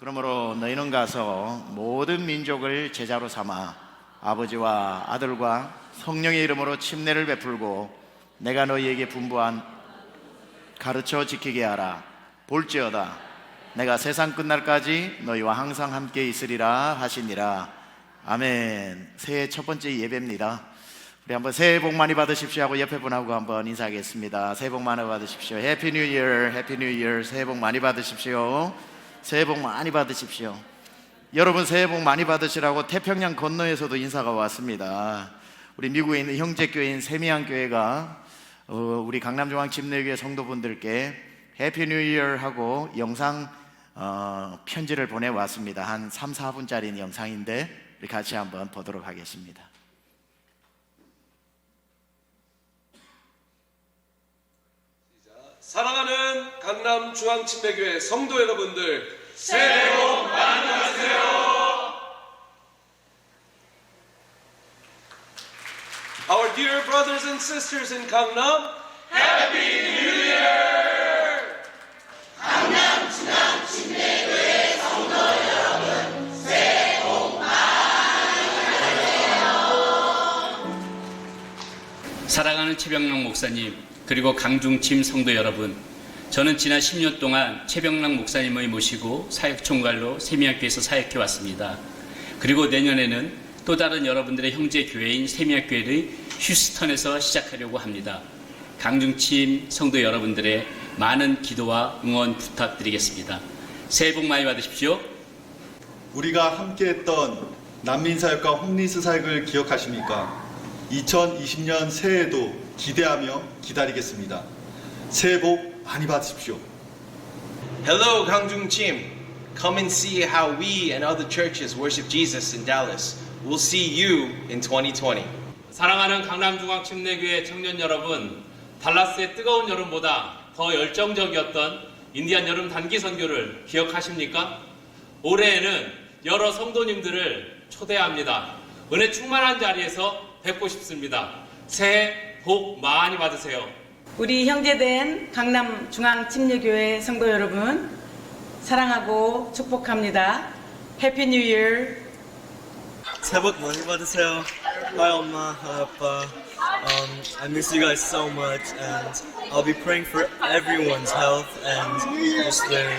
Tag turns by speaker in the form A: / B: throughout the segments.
A: 그러므로 너희는 가서 모든 민족을 제자로 삼아 아버지와 아들과 성령의 이름으로 침례를 베풀고 내가 너희에게 분부한 가르쳐 지키게 하라. 볼지어다 내가 세상 끝날까지 너희와 항상 함께 있으리라 하시니라. 아멘. 새해 첫 번째 예배입니다. 우리 한번 새해 복 많이 받으십시오 하고 옆에 분하고 한번 인사하겠습니다. 새해 복 많이 받으십시오. 해피 뉴 이어, 해피 뉴 이어. 새해 복 많이 받으십시오. 새해 복 많이 받으십시오. 여러분 새해 복 많이 받으시라고 태평양 건너에서도 인사가 왔습니다. 우리 미국에 있는 형제교회인 세미안교회가 우리 강남중앙침례교회 성도분들께 해피 뉴 이어 하고 영상 편지를 보내왔습니다. 한 3, 4분짜리 영상인데 우리 같이 한번 보도록 하겠습니다.
B: 사랑하는 강남중앙침례교회 성도 여러분들, 새해 복 많이 받으세요. Our dear brothers and sisters in Gangnam, Happy New Year!
C: 강남중앙침례교회 성도 여러분, 새해 복 많이 받으세요.
D: 사랑하는 최병락 목사님, 그리고 강중침 성도 여러분, 저는 지난 10년 동안 최병락 목사님을 모시고 사역총괄로 세미학교에서 사역해 왔습니다. 그리고 내년에는 또 다른 여러분들의 형제 교회인 세미학교회를 휴스턴에서 시작하려고 합니다. 강중침 성도 여러분들의 많은 기도와 응원 부탁드리겠습니다. 새해 복 많이 받으십시오.
E: 우리가 함께했던 난민사역과 홈리스 사역을 기억하십니까? 2020년 새해에도 기대하며 기다리겠습니다. 새해 복 많이 받으십시오.
F: Hello, Gangjung Chim. Come and see how we and other churches worship Jesus in Dallas. We'll see you in 2020.
G: 사랑하는 강남중앙침례교회 청년 여러분, 달라스의 뜨거운 여름보다 더 열정적이었던 인디안 여름 단기 선교를 기억하십니까? 올해에는 여러 성도님들을 초대합니다. 은혜 충만한 자리에서 뵙고 싶습니다. 새해 복 많이 받으세요.
H: 우리 형제된 강남중앙침례교회 성도 여러분, 사랑하고 축복합니다. 해피 뉴 이어.
I: 새해 복 많이 받으세요. Hi 엄마, hi 아빠. I miss you guys so much, and I'll be praying for everyone's health and just their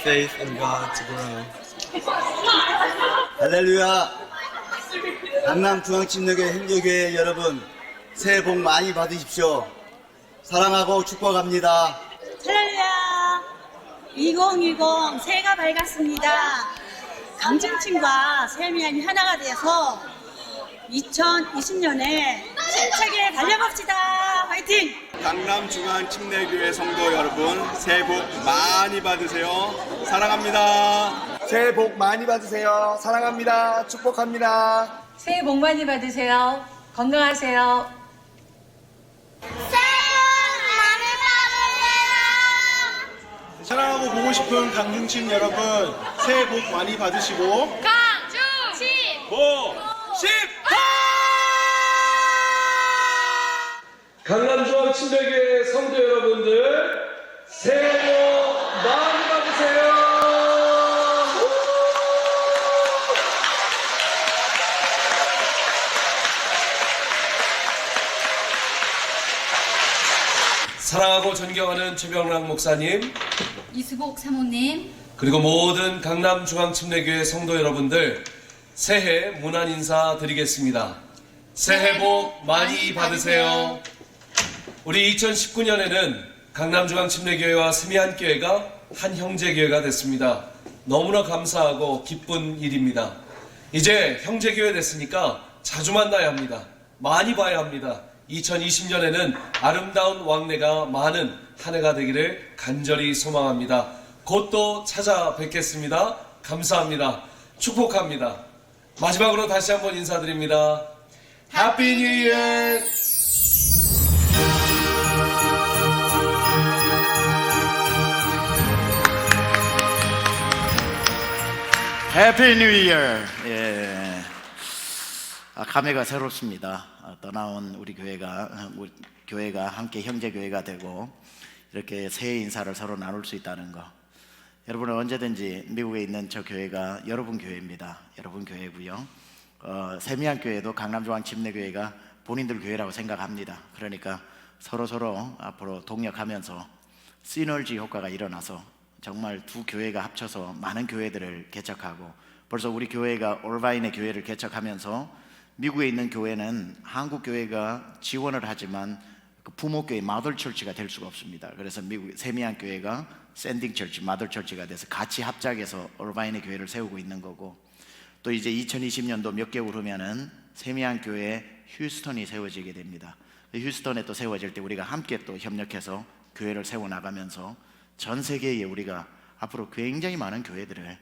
I: faith in God to grow.
J: 할렐루야. 강남중앙침례교회 형제교회 여러분, 새해 복 많이 받으십시오. 사랑하고 축복합니다.
K: 할렐루야. 2020 새해가 밝았습니다. 강중침과 세미안이 하나가 되어서 2020년에 힘차게 달려봅시다. 화이팅!
E: 강남중앙침례교회 성도 여러분, 새해 복 많이 받으세요. 사랑합니다.
J: 새해 복 많이 받으세요. 사랑합니다. 축복합니다.
H: 새해 복 많이 받으세요. 건강하세요.
E: 사랑하고 보고 싶은 강중침 여러분, 새해 복 많이 받으시고
C: 강중침
B: 강남중앙침례교회 성도 여러분들, 새해 복 많이 받으세요. 사랑하고 존경하는 최병락 목사님,
C: 이수복 사모님,
B: 그리고 모든 강남중앙침례교회 성도 여러분들, 새해 문안 인사 드리겠습니다. 새해 복 많이 받으세요. 우리 2019년에는 강남중앙침례교회와 세미안교회가 한 형제교회가 됐습니다. 너무나 감사하고 기쁜 일입니다. 이제 형제교회 됐으니까 자주 만나야 합니다. 많이 봐야 합니다. 2020년에는 아름다운 왕래가 많은 한 해가 되기를 간절히 소망합니다. 곧 또 찾아뵙겠습니다. 감사합니다. 축복합니다. 마지막으로 다시 한번 인사드립니다. 해피 뉴 이어!
A: 해피 뉴 이어. 예. 감회가 새롭습니다. 떠나온 우리 교회가 함께 형제 교회가 되고 이렇게 새해 인사를 서로 나눌 수 있다는 거, 여러분은 언제든지 미국에 있는 저 교회가 여러분 교회입니다. 여러분 교회고요. 세미한 교회도 강남중앙침례교회가 본인들 교회라고 생각합니다. 그러니까 서로 앞으로 동력하면서 시너지 효과가 일어나서 정말 두 교회가 합쳐서 많은 교회들을 개척하고, 벌써 우리 교회가 올바인의 교회를 개척하면서 미국에 있는 교회는 한국 교회가 지원을 하지만 그 부모 교회 마더 철치가 될 수가 없습니다. 그래서 미국 세미한 교회가 샌딩 철치, 마더 철치가 돼서 같이 합작해서 올바인의 교회를 세우고 있는 거고, 또 이제 2020년도 몇 개월 후면은 세미한 교회 휴스턴이 세워지게 됩니다. 휴스턴에 또 세워질 때 우리가 함께 또 협력해서 교회를 세워 나가면서 전 세계에 우리가 앞으로 굉장히 많은 교회들을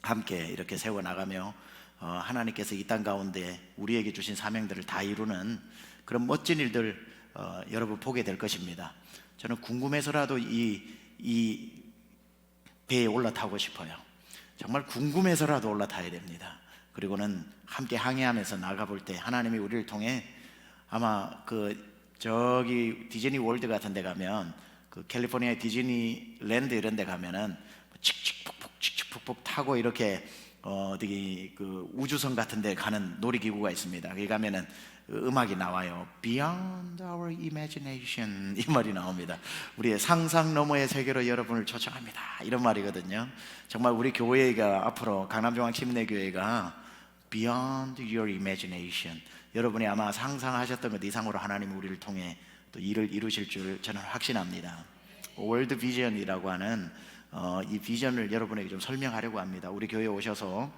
A: 함께 이렇게 세워 나가며 하나님께서 이 땅 가운데 우리에게 주신 사명들을 다 이루는 그런 멋진 일들 여러분 보게 될 것입니다. 저는 궁금해서라도 이 배에 올라타고 싶어요. 정말 궁금해서라도 올라타야 됩니다. 그리고는 함께 항해하면서 나가볼 때 하나님이 우리를 통해 아마 저기 디즈니 월드 같은 데 가면 그 캘리포니아 디즈니랜드 이런 데 가면은 칙칙폭폭 타고 이렇게 어디 그 우주선 같은 데 가는 놀이기구가 있습니다. 거기 가면은 음악이 나와요. Beyond our imagination 이 말이 나옵니다. 우리의 상상 너머의 세계로 여러분을 초청합니다. 이런 말이거든요. 정말 우리 교회가 앞으로 강남중앙침례교회가 Beyond your imagination, 여러분이 아마 상상하셨던 것 이상으로 하나님 우리를 통해 또 일을 이루실 줄 저는 확신합니다. 월드 비전이라고 하는 이 비전을 여러분에게 좀 설명하려고 합니다. 우리 교회에 오셔서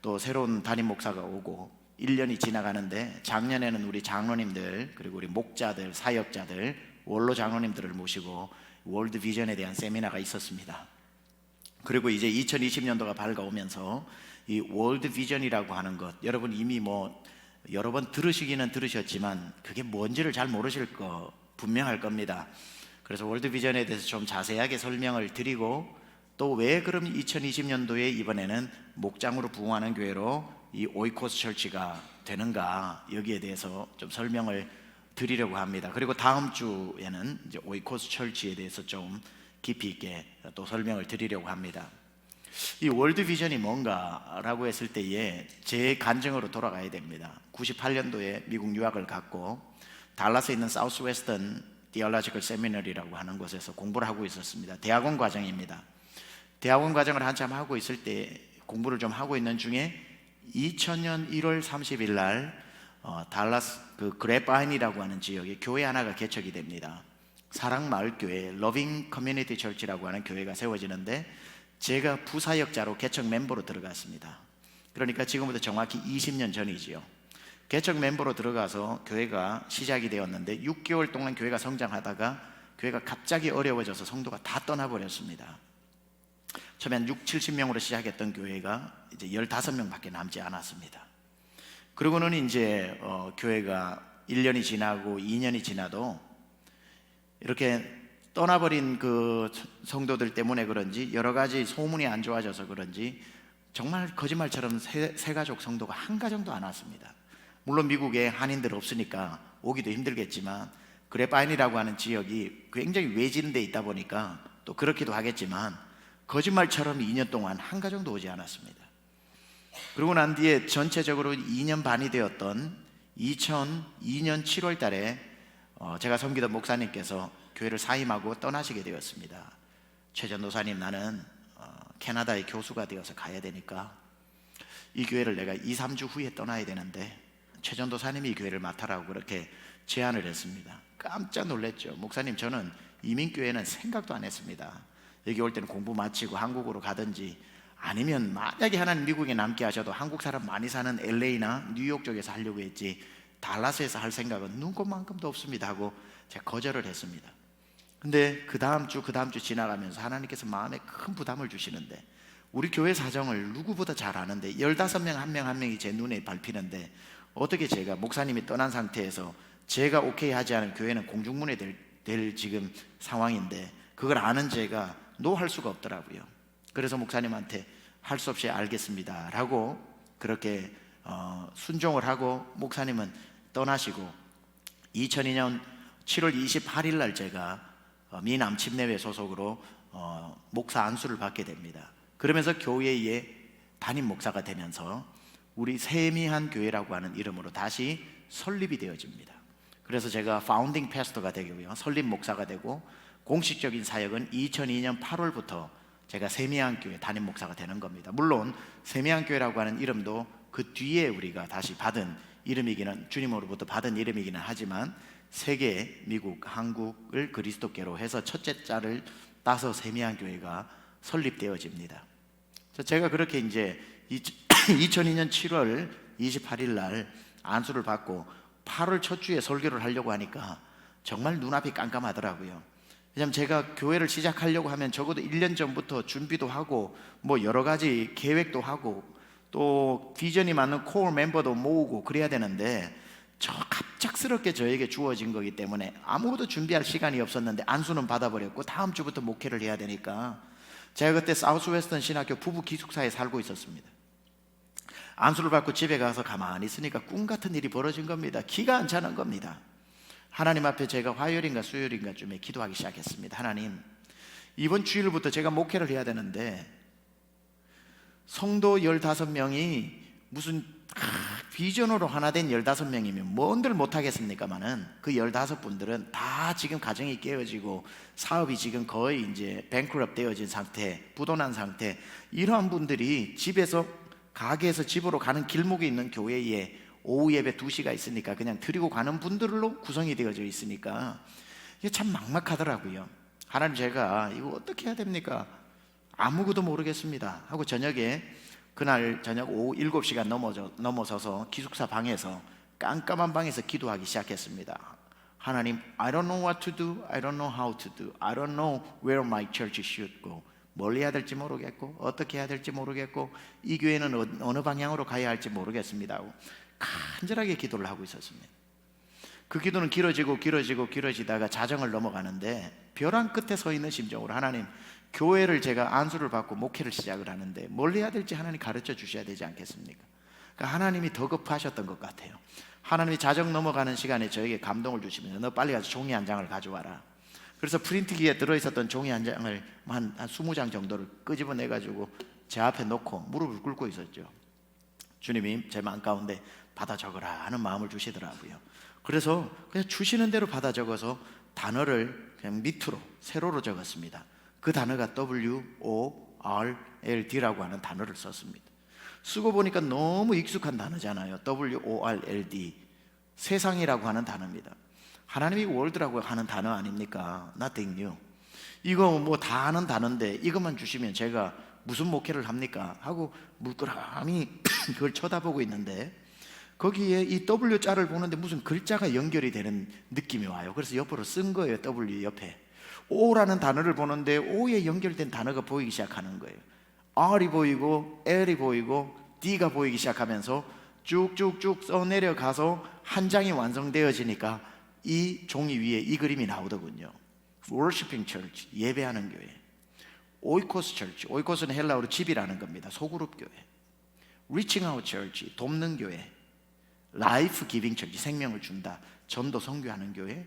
A: 또 새로운 담임 목사가 오고 1년이 지나가는데, 작년에는 우리 장로님들 그리고 우리 목자들, 사역자들, 원로 장로님들을 모시고 월드 비전에 대한 세미나가 있었습니다. 그리고 이제 2020년도가 밝아오면서 이 월드 비전이라고 하는 것, 여러분 이미 여러 번 들으시기는 들으셨지만 그게 뭔지를 잘 모르실 거 분명할 겁니다. 그래서 월드 비전에 대해서 좀 자세하게 설명을 드리고, 또 왜 그럼 2020년도에 이번에는 목장으로 부흥하는 교회로 이 오이코스 철치가 되는가, 여기에 대해서 좀 설명을 드리려고 합니다. 그리고 다음 주에는 이제 오이코스 철치에 대해서 좀 깊이 있게 또 설명을 드리려고 합니다. 이 월드 비전이 뭔가라고 했을 때에 제 간증으로 돌아가야 됩니다. 98년도에 미국 유학을 갔고 달라스에 있는 사우스 웨스턴 디얼로지컬 세미너리라고 하는 곳에서 공부를 하고 있었습니다. 대학원 과정입니다. 대학원 과정을 한참 하고 있을 때 공부를 좀 하고 있는 중에 2000년 1월 30일 날 달라스 그 그래파인이라고 하는 지역에 교회 하나가 개척이 됩니다. 사랑마을교회 러빙 커뮤니티 철치라고 하는 교회가 세워지는데, 제가 부사역자로 개척 멤버로 들어갔습니다. 그러니까 지금부터 정확히 20년 전이지요. 개척 멤버로 들어가서 교회가 시작이 되었는데 6개월 동안 교회가 성장하다가 교회가 갑자기 어려워져서 성도가 다 떠나버렸습니다. 처음에 60-70명으로 시작했던 교회가 이제 15명밖에 남지 않았습니다. 그리고는 이제 교회가 1년이 지나고 2년이 지나도 이렇게 떠나버린 그 성도들 때문에 그런지 여러 가지 소문이 안 좋아져서 그런지 정말 거짓말처럼 세가족 성도가 한 가정도 안 왔습니다. 물론 미국에 한인들 없으니까 오기도 힘들겠지만 그래파인이라고 하는 지역이 굉장히 외진데 있다 보니까 또 그렇기도 하겠지만 거짓말처럼 2년 동안 한 가정도 오지 않았습니다. 그러고 난 뒤에 전체적으로 2년 반이 되었던 2002년 7월 달에 제가 섬기던 목사님께서 교회를 사임하고 떠나시게 되었습니다. 최 전도사님, 나는 캐나다의 교수가 되어서 가야 되니까 이 교회를 내가 2-3주 후에 떠나야 되는데 최 전도사님이 이 교회를 맡아라고 그렇게 제안을 했습니다. 깜짝 놀랐죠. 목사님, 저는 이민교회는 생각도 안 했습니다. 여기 올 때는 공부 마치고 한국으로 가든지, 아니면 만약에 하나님 미국에 남게 하셔도 한국 사람 많이 사는 LA나 뉴욕 쪽에서 하려고 했지 달라스에서 할 생각은 눈꼽만큼도 없습니다 하고 제가 거절을 했습니다. 근데 그 다음 주 지나가면서 하나님께서 마음에 큰 부담을 주시는데, 우리 교회 사정을 누구보다 잘 아는데 15명 한 명 한 명이 제 눈에 밟히는데 어떻게 제가 목사님이 떠난 상태에서 제가 오케이 하지 않은 교회는 공중문에 될 지금 상황인데 그걸 아는 제가 노할 수가 없더라고요. 그래서 목사님한테 할 수 없이 알겠습니다 라고 그렇게 순종을 하고 목사님은 떠나시고, 2002년 7월 28일 날 제가 미남침례회 소속으로 목사 안수를 받게 됩니다. 그러면서 교회의 담임 목사가 되면서 우리 세미한 교회라고 하는 이름으로 다시 설립이 되어집니다. 그래서 제가 파운딩 패스터가 되고요, 설립 목사가 되고, 공식적인 사역은 2002년 8월부터 제가 세미한 교회 담임 목사가 되는 겁니다. 물론 세미한 교회라고 하는 이름도 그 뒤에 우리가 다시 받은 이름이기는, 주님으로부터 받은 이름이기는 하지만 세계, 미국, 한국을 그리스도교로 해서 첫째 자를 따서 세미한 교회가 설립되어집니다. 제가 그렇게 이제 2002년 7월 28일 날 안수를 받고 8월 첫 주에 설교를 하려고 하니까 정말 눈앞이 깜깜하더라고요. 왜냐하면 제가 교회를 시작하려고 하면 적어도 1년 전부터 준비도 하고 뭐 여러 가지 계획도 하고 또 비전이 맞는 코어 멤버도 모으고 그래야 되는데, 저 갑작스럽게 저에게 주어진 거기 때문에 아무것도 준비할 시간이 없었는데 안수는 받아버렸고 다음 주부터 목회를 해야 되니까, 제가 그때 사우스웨스턴 신학교 부부 기숙사에 살고 있었습니다. 안수를 받고 집에 가서 가만히 있으니까 꿈 같은 일이 벌어진 겁니다. 기가 안 차는 겁니다. 하나님 앞에 제가 화요일인가 수요일인가 쯤에 기도하기 시작했습니다. 하나님, 이번 주일부터 제가 목회를 해야 되는데 성도 15명이 무슨 비전으로 하나 된 15명이면 뭔들 못하겠습니까만은, 그 15분들은 다 지금 가정이 깨어지고 사업이 지금 거의 이제 뱅크럽 되어진 상태, 부도난 상태, 이러한 분들이 집에서, 가게에서 집으로 가는 길목에 있는 교회에 오후 예배 2시가 있으니까 그냥 드리고 가는 분들로 구성이 되어져 있으니까 이게 참 막막하더라고요. 하나님, 제가 이거 어떻게 해야 됩니까? 아무것도 모르겠습니다 하고 저녁에, 그날 저녁 오후 7시가 넘어서서 기숙사 방에서, 깜깜한 방에서 기도하기 시작했습니다. 하나님, I don't know what to do, I don't know how to do, I don't know where my church should go. 뭘 해야 될지 모르겠고 어떻게 해야 될지 모르겠고 이 교회는 어느 방향으로 가야 할지 모르겠습니다 하고 간절하게 기도를 하고 있었습니다. 그 기도는 길어지다가 자정을 넘어가는데, 벼랑 끝에 서 있는 심정으로, 하나님, 교회를 제가 안수를 받고 목회를 시작을 하는데 뭘 해야 될지 하나님 가르쳐 주셔야 되지 않겠습니까? 그러니까 하나님이 더 급하셨던 것 같아요. 하나님이 자정 넘어가는 시간에 저에게 감동을 주시면서 너 빨리 가서 종이 한 장을 가져와라. 그래서 프린트기에 들어있었던 종이 한 장을 한 20장 정도를 끄집어내가지고 제 앞에 놓고 무릎을 꿇고 있었죠. 주님이 제 마음 가운데 받아 적어라 하는 마음을 주시더라고요. 그래서 그냥 주시는 대로 받아 적어서 단어를 그냥 밑으로 세로로 적었습니다. 그 단어가 WORLD라고 하는 단어를 썼습니다. 쓰고 보니까 너무 익숙한 단어잖아요. WORLD, 세상이라고 하는 단어입니다. 하나님이 월드라고 하는 단어 아닙니까? Nothing new. 이거 뭐 다 아는 단어인데 이것만 주시면 제가 무슨 목회를 합니까? 하고 물끄러미 그걸 쳐다보고 있는데, 거기에 이 W자를 보는데 무슨 글자가 연결이 되는 느낌이 와요. 그래서 옆으로 쓴 거예요. W 옆에 O라는 단어를 보는데 O에 연결된 단어가 보이기 시작하는 거예요. R이 보이고 L이 보이고 D가 보이기 시작하면서 쭉쭉쭉 써내려가서 한 장이 완성되어지니까 이 종이 위에 이 그림이 나오더군요. Worshiping Church, 예배하는 교회. 오이코스 Church, 오이코스는 헬라어로 집이라는 겁니다. 소그룹 교회. Reaching Out Church, 돕는 교회. Life Giving Church, 생명을 준다, 전도 선교하는 교회.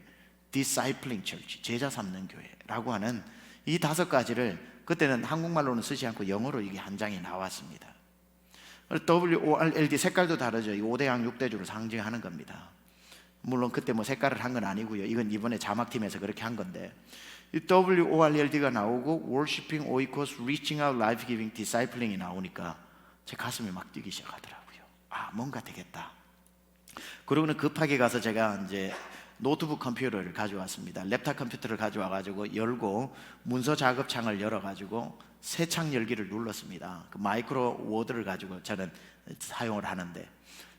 A: Discipling Church, 제자 삼는 교회라고 하는 이 5가지를 그때는 한국말로는 쓰지 않고 영어로 이게 한 장이 나왔습니다. WORLD 색깔도 다르죠. 5대양 6대주를 상징하는 겁니다. 물론 그때 뭐 색깔을 한 건 아니고요. 이건 이번에 자막팀에서 그렇게 한 건데, 이 WORLD가 나오고 Worshiping, Oikos, Reaching Out, Life Giving, Discipling이 나오니까 제 가슴이 막 뛰기 시작하더라고요. 아, 뭔가 되겠다. 그러고는 급하게 가서 제가 이제 노트북 컴퓨터를 가져왔습니다. 랩탑 컴퓨터를 가져와가지고 열고 문서 작업창을 열어가지고 새 창 열기를 눌렀습니다. 그 마이크로 워드를 가지고 저는 사용을 하는데,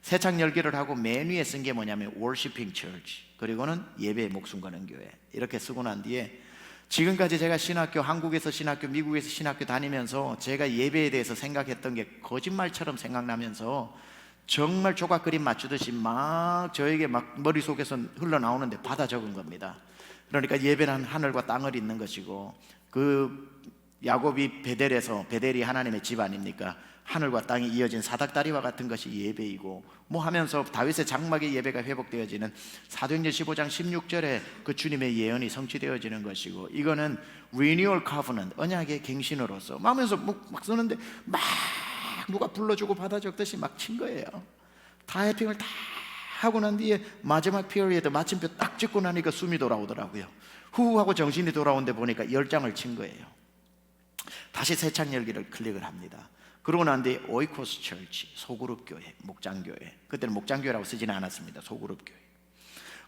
A: 새 창 열기를 하고 맨 위에 쓴 게 뭐냐면 Worshiping Church, 그리고는 예배에 목숨 거는 교회, 이렇게 쓰고 난 뒤에 지금까지 제가 신학교, 한국에서 신학교, 미국에서 신학교 다니면서 제가 예배에 대해서 생각했던 게 거짓말처럼 생각나면서 정말 조각 그림 맞추듯이 막 저에게 막 머릿속에서 흘러나오는데 받아 적은 겁니다. 그러니까 예배는 하늘과 땅을 잇는 것이고 그 야곱이 베델이 하나님의 집 아닙니까? 하늘과 땅이 이어진 사닥다리와 같은 것이 예배이고 뭐 하면서 다윗의 장막의 예배가 회복되어지는 사도행전 15장 16절에 그 주님의 예언이 성취되어지는 것이고, 이거는 Renewal Covenant, 언약의 갱신으로서 하면서 막 쓰는데 막 누가 불러주고 받아 적듯이 막 친 거예요. 타이핑을 다 하고 난 뒤에 마지막 피리어드 마침표 딱 찍고 나니까 숨이 돌아오더라고요. 후 하고 정신이 돌아온데 보니까 10장을 친 거예요. 다시 새 창 열기를 클릭을 합니다. 그러고 난 뒤에 오이코스 철치, 소그룹 교회, 목장교회, 그때는 목장교회라고 쓰지는 않았습니다. 소그룹 교회.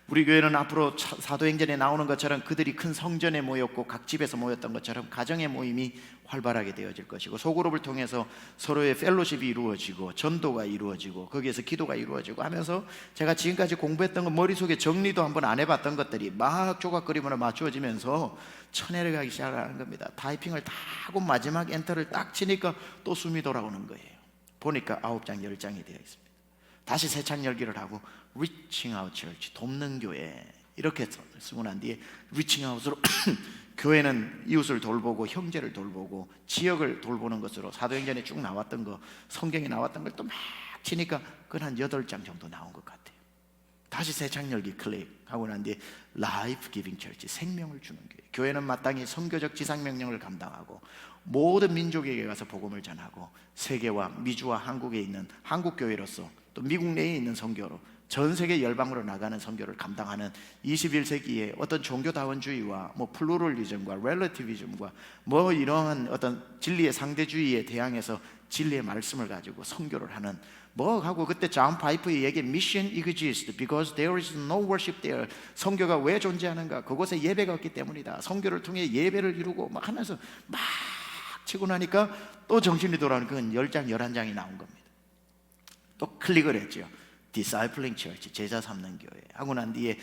A: 우리 교회는 앞으로 사도행전에 나오는 것처럼 그들이 큰 성전에 모였고 각 집에서 모였던 것처럼 가정의 모임이 활발하게 되어질 것이고, 소그룹을 통해서 서로의 펠로십이 이루어지고 전도가 이루어지고 거기에서 기도가 이루어지고 하면서, 제가 지금까지 공부했던 거 머릿속에 정리도 한번 안 해봤던 것들이 막 조각그림으로 맞추어지면서 천회를 가기 시작하는 겁니다. 타이핑을 다 하고 마지막 엔터를 딱 치니까 또 숨이 돌아오는 거예요. 보니까 9장 10장이 되어 있습니다. 다시 새 창 열기를 하고 Reaching Out Church, 돕는 교회, 이렇게 쓰고 난 뒤에 Reaching Out으로 교회는 이웃을 돌보고 형제를 돌보고 지역을 돌보는 것으로 사도행전에 쭉 나왔던 거, 성경에 나왔던 걸 또 막 치니까 그건 한 8장 정도 나온 것 같아요. 다시 새 창 열기 클릭하고 난 뒤에 Life Giving Church, 생명을 주는 교회. 교회는 마땅히 선교적 지상명령을 감당하고 모든 민족에게 가서 복음을 전하고 세계와 미주와 한국에 있는 한국교회로서 또 미국 내에 있는 선교로 전 세계 열방으로 나가는 선교를 감당하는 21세기의 어떤 종교다원주의와 뭐 플루럴리즘과 렐러티비즘과 뭐 이러한 어떤 진리의 상대주의에 대항해서 진리의 말씀을 가지고 선교를 하는 뭐 하고, 그때 존 파이프의 얘기 Mission exists because there is no worship there. 선교가 왜 존재하는가? 그곳에 예배가 없기 때문이다. 선교를 통해 예배를 이루고 막 하면서 막 치고 나니까 또 정신이 돌아오는 그건 10장 11장이 나온 겁니다. 또 클릭을 했죠. Discipling Church, 제자 삼는 교회 하고 난 뒤에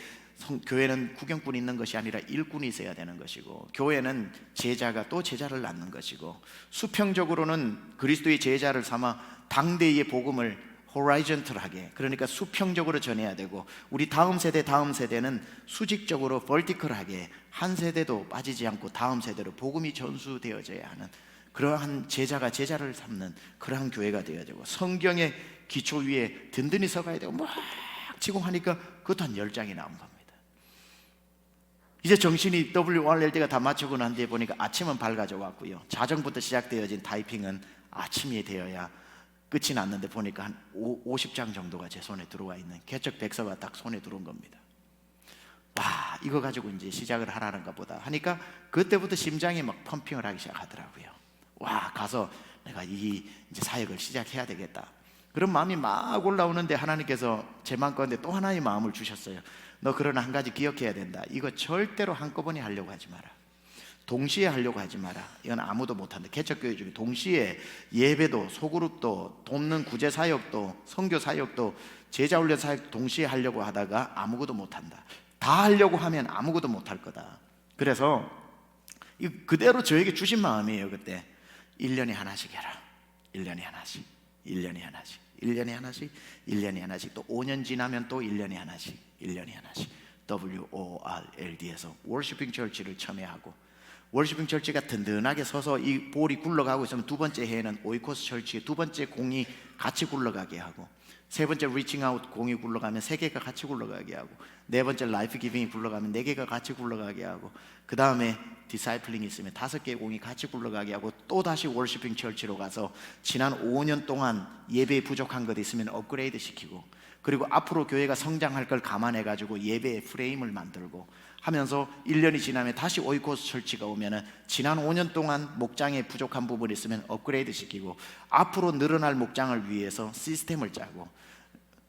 A: 교회는 구경꾼 있는 것이 아니라 일꾼이 있어야 되는 것이고, 교회는 제자가 또 제자를 낳는 것이고, 수평적으로는 그리스도의 제자를 삼아 당대의 복음을 호라이전털하게, 그러니까 수평적으로 전해야 되고, 우리 다음 세대는 수직적으로 벌티컬하게 한 세대도 빠지지 않고 다음 세대로 복음이 전수되어져야 하는 그러한 제자가 제자를 삼는 그러한 교회가 되어지고, 성경의 기초 위에 든든히 서가야 되고 막 치고 하니까 그것도 한 10장이 나온 겁니다. 이제 정신이 WRLD가 다 맞추고 난 뒤에 보니까 아침은 밝아져 왔고요, 자정부터 시작되어진 타이핑은 아침이 되어야 끝이 났는데 보니까 한 50장 정도가 제 손에 들어와 있는 개척 백서가 딱 손에 들어온 겁니다. 와, 이거 가지고 이제 시작을 하라는가 보다 하니까 그때부터 심장이 막 펌핑을 하기 시작하더라고요. 와, 가서 내가 이제 사역을 시작해야 되겠다, 그런 마음이 막 올라오는데 하나님께서 제 마음가운데 또 하나의 마음을 주셨어요. 너 그러나 한 가지 기억해야 된다. 이거 절대로 한꺼번에 하려고 하지 마라. 동시에 하려고 하지 마라. 이건 아무도 못한다. 개척교회 중에 동시에 예배도 소그룹도 돕는 구제 사역도 선교 사역도 제자 훈련 사역 동시에 하려고 하다가 아무것도 못한다. 다 하려고 하면 아무것도 못할 거다. 그래서 그대로 저에게 주신 마음이에요. 그때 1년에 하나씩 해라. 1년에 하나씩, 1년에 하나씩, 1년에 하나씩, 1년에 하나씩, 또 5년 지나면 또 1년에 하나씩, 1년에 하나씩. WORLD에서 워시핑 철치를 첨예하고, 워시핑 철치가 든든하게 서서 이 볼이 굴러가고 있으면 두 번째 해에는 오이코스 철치의 두 번째 공이 같이 굴러가게 하고, 세 번째 리칭 아웃 공이 굴러가면 세 개가 같이 굴러가게 하고, 네 번째 라이프 기빙이 굴러가면 네 개가 같이 굴러가게 하고, 그 다음에 디사이플링이 있으면 5개의 공이 같이 굴러가게 하고, 또 다시 워시핑 철치로 가서 지난 5년 동안 예배에 부족한 것 있으면 업그레이드 시키고, 그리고 앞으로 교회가 성장할 걸 감안해 가지고 예배의 프레임을 만들고 하면서 1년이 지나면 다시 오이코스 철치가 오면은 지난 5년 동안 목장에 부족한 부분이 있으면 업그레이드 시키고, 앞으로 늘어날 목장을 위해서 시스템을 짜고,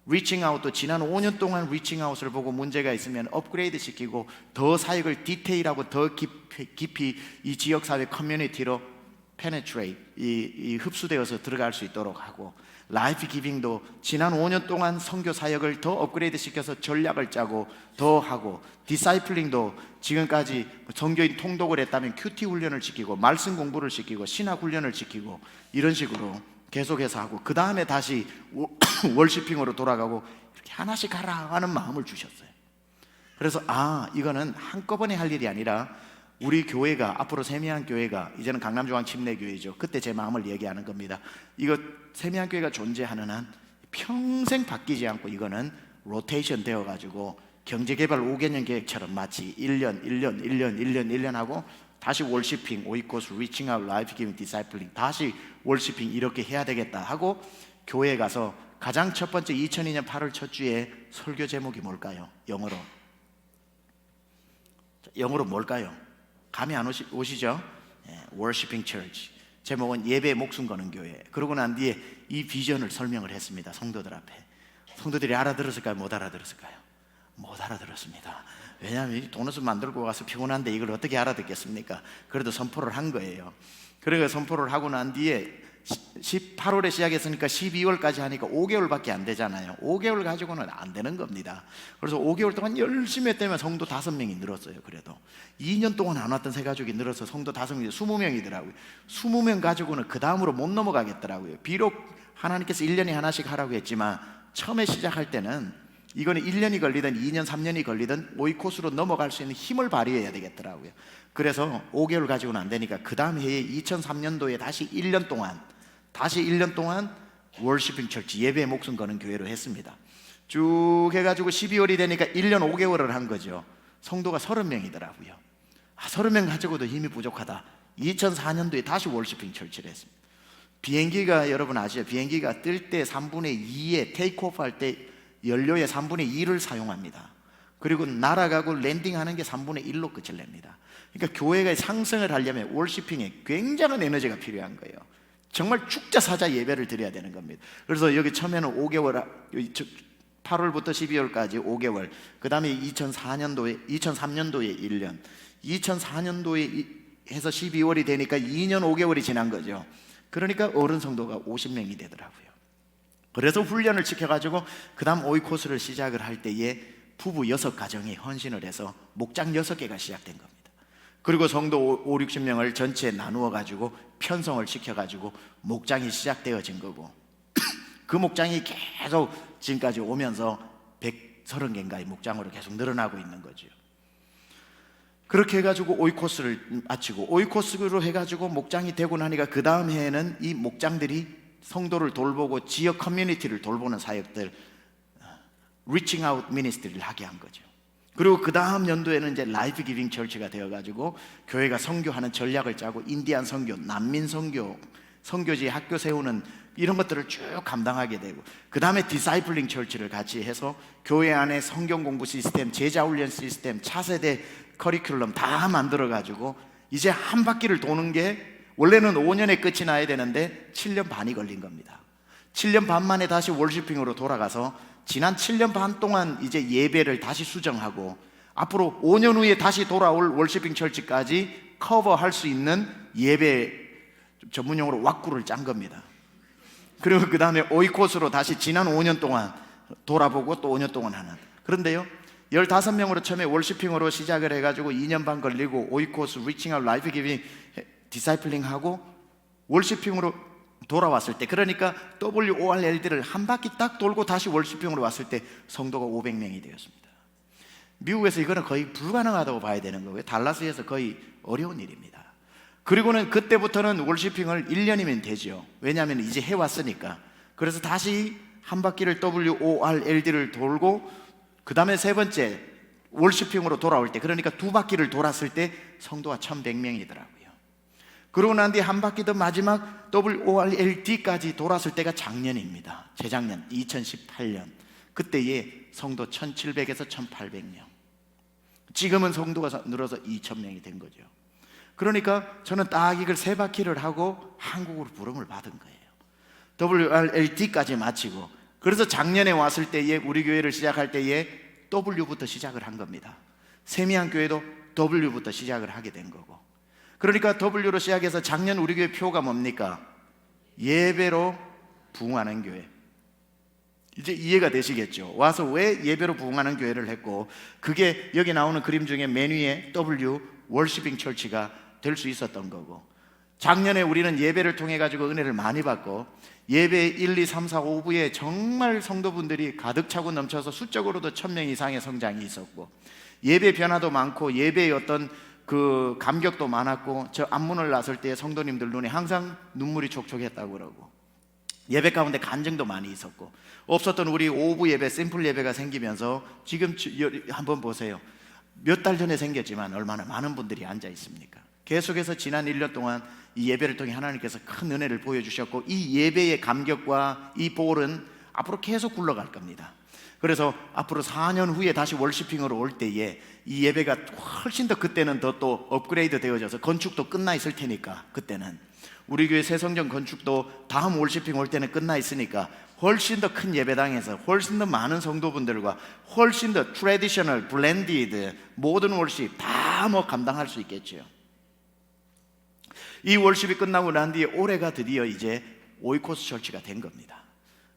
A: 리칭 아웃도 지난 5년 동안 리칭 아웃을 보고 문제가 있으면 업그레이드 시키고, 더 사역을 디테일하고 더 깊이 이 지역사회 커뮤니티로 penetrate, 이 흡수되어서 들어갈 수 있도록 하고, 라이프 기빙도 지난 5년 동안 선교 사역을 더 업그레이드 시켜서 전략을 짜고 더 하고, 디사이플링도 지금까지 선교인 통독을 했다면 큐티 훈련을 시키고 말씀 공부를 시키고 신학 훈련을 시키고 이런 식으로 계속해서 하고, 그 다음에 다시 월시핑으로 돌아가고, 이렇게 하나씩 하라 하는 마음을 주셨어요. 그래서 이거는 한꺼번에 할 일이 아니라 우리 교회가 앞으로 세미한 교회가 이제는 강남중앙침례교회죠. 그때 제 마음을 얘기하는 겁니다. 이거 세미한 교회가 존재하는 한 평생 바뀌지 않고 이거는 로테이션 되어가지고 경제개발 5개년 계획처럼 마치 1년 하고 다시 월시핑, 오이코스, 리칭 아웃, 라이프 기빙, 디사이플링, 다시 월시핑 이렇게 해야 되겠다 하고 교회에 가서 가장 첫 번째 2002년 8월 첫 주에 설교 제목이 뭘까요? 영어로 뭘까요? 감이 안 오시죠? Worshiping Church. 제목은 예배에 목숨 거는 교회. 그러고 난 뒤에 이 비전을 설명을 했습니다. 성도들 앞에. 성도들이 알아들었을까요? 못 알아들었을까요? 못 알아들었습니다. 왜냐하면 도넛을 만들고 가서 피곤한데 이걸 어떻게 알아듣겠습니까? 그래도 선포를 한 거예요. 그러니까 선포를 하고 난 뒤에 8월에 시작했으니까 12월까지 하니까 5개월밖에 안 되잖아요. 5개월 가지고는 안 되는 겁니다. 그래서 5개월 동안 열심히 했다면 성도 5명이 늘었어요. 그래도 2년 동안 안 왔던 새 가족이 늘어서 성도 5명이 20명이더라고요. 20명 가지고는 그 다음으로 못 넘어가겠더라고요. 비록 하나님께서 1년에 하나씩 하라고 했지만 처음에 시작할 때는 이거는 1년이 걸리든 2년 3년이 걸리든 오이코스로 넘어갈 수 있는 힘을 발휘해야 되겠더라고요. 그래서 5개월 가지고는 안 되니까 그 다음 해에 2003년도에 다시 1년 동안 월시핑 철치 예배에 목숨 거는 교회로 했습니다. 쭉 해가지고 12월이 되니까 1년 5개월을 한 거죠. 성도가 30명이더라고요. 30명 가지고도 힘이 부족하다. 2004년도에 다시 월시핑 철치를 했습니다. 비행기가 여러분 아시죠? 비행기가 뜰 때 3분의 2에 테이크오프 할 때 연료의 3분의 2를 사용합니다. 그리고 날아가고 랜딩하는 게 3분의 1로 끝을 냅니다. 그러니까 교회가 상승을 하려면 월시핑에 굉장한 에너지가 필요한 거예요. 정말 죽자 사자 예배를 드려야 되는 겁니다. 그래서 여기 처음에는 5개월 8월부터 12월까지 5개월, 그 다음에 2003년도에 1년, 2004년도에 해서 12월이 되니까 2년 5개월이 지난 거죠. 그러니까 어른 성도가 50명이 되더라고요. 그래서 훈련을 시켜가지고 그 다음 오이코스를 시작을 할 때에 부부 6가정이 헌신을 해서 목장 6개가 시작된 겁니다. 그리고 성도 5, 60명을 전체에 나누어 가지고 편성을 시켜 가지고 목장이 시작되어진 거고 그 목장이 계속 지금까지 오면서 130개인가의 목장으로 계속 늘어나고 있는 거죠. 그렇게 해가지고 오이코스를 마치고 오이코스로 해가지고 목장이 되고 나니까 그 다음 해에는 이 목장들이 성도를 돌보고 지역 커뮤니티를 돌보는 사역들 리칭 아웃 미니스트리를 하게 한 거죠. 그리고 그 다음 연도에는 이제 라이프 기빙 철치가 되어가지고 교회가 선교하는 전략을 짜고 인디안 선교, 난민 선교, 선교지 학교 세우는 이런 것들을 쭉 감당하게 되고 그 다음에 디사이플링 철치를 같이 해서 교회 안에 성경 공부 시스템, 제자 훈련 시스템, 차세대 커리큘럼 다 만들어가지고 이제 한 바퀴를 도는 게 원래는 5년에 끝이 나야 되는데 7년 반이 걸린 겁니다. 7년 반 만에 다시 월시핑으로 돌아가서 지난 7년 반 동안 이제 예배를 다시 수정하고 앞으로 5년 후에 다시 돌아올 월시핑 철치까지 커버할 수 있는 예배 전문용어로 왁구를 짠 겁니다. 그리고 그 다음에 오이코스로 다시 지난 5년 동안 돌아보고 또 5년 동안 하는. 그런데요 15명으로 처음에 월시핑으로 시작을 해가지고 2년 반 걸리고 오이코스, 리칭아웃, 라이프 기빙, 디사이플링하고 월시핑으로 돌아왔을 때 그러니까 WORLD를 한 바퀴 딱 돌고 다시 월시핑으로 왔을 때 성도가 500명이 되었습니다. 미국에서 이거는 거의 불가능하다고 봐야 되는 거고요. 달라스에서 거의 어려운 일입니다. 그리고는 그때부터는 월시핑을 1년이면 되죠. 왜냐하면 이제 해왔으니까. 그래서 다시 한 바퀴를 WORLD를 돌고 그 다음에 세 번째 월시핑으로 돌아올 때 그러니까 두 바퀴를 돌았을 때 성도가 1100명이더라고요. 그러고 난 뒤에 한 바퀴 더 마지막 WORLD까지 돌았을 때가 작년입니다. 재작년 2018년 그때에 성도 1700에서 1800명 지금은 성도가 늘어서 2000명이 된 거죠. 그러니까 저는 딱 이걸 세 바퀴를 하고 한국으로 부름을 받은 거예요. WORLD까지 마치고 그래서 작년에 왔을 때에 우리 교회를 시작할 때에 W부터 시작을 한 겁니다. 세미한 교회도 W부터 시작을 하게 된 거고 그러니까 W로 시작해서 작년 우리 교회 표가 뭡니까? 예배로 부흥하는 교회. 이제 이해가 되시겠죠? 와서 왜 예배로 부흥하는 교회를 했고 그게 여기 나오는 그림 중에 맨 위에 W 월시핑 철치가 될 수 있었던 거고 작년에 우리는 예배를 통해 가지고 은혜를 많이 받고 예배 1, 2, 3, 4, 5부에 정말 성도분들이 가득 차고 넘쳐서 수적으로도 1000명 이상의 성장이 있었고 예배 변화도 많고 예배의 어떤 그 감격도 많았고 저 앞문을 나설 때 성도님들 눈에 항상 눈물이 촉촉했다고 그러고 예배 가운데 간증도 많이 있었고 없었던 우리 오후 예배 심플 예배가 생기면서 지금 한번 보세요. 몇 달 전에 생겼지만 얼마나 많은 분들이 앉아 있습니까? 계속해서 지난 1년 동안 이 예배를 통해 하나님께서 큰 은혜를 보여주셨고 이 예배의 감격과 이 볼은 앞으로 계속 굴러갈 겁니다. 그래서 앞으로 4년 후에 다시 월시핑으로 올 때에 이 예배가 훨씬 더 그때는 더 또 업그레이드 되어져서 건축도 끝나 있을 테니까 그때는 우리 교회 새성전 건축도 다음 월시핑 올 때는 끝나 있으니까 훨씬 더 큰 예배당에서 훨씬 더 많은 성도분들과 훨씬 더 트래디셔널, 블렌디드 모든 월십 다 뭐 감당할 수 있겠죠. 이 월십이 끝나고 난 뒤에 올해가 드디어 이제 오이코스 철치가 된 겁니다.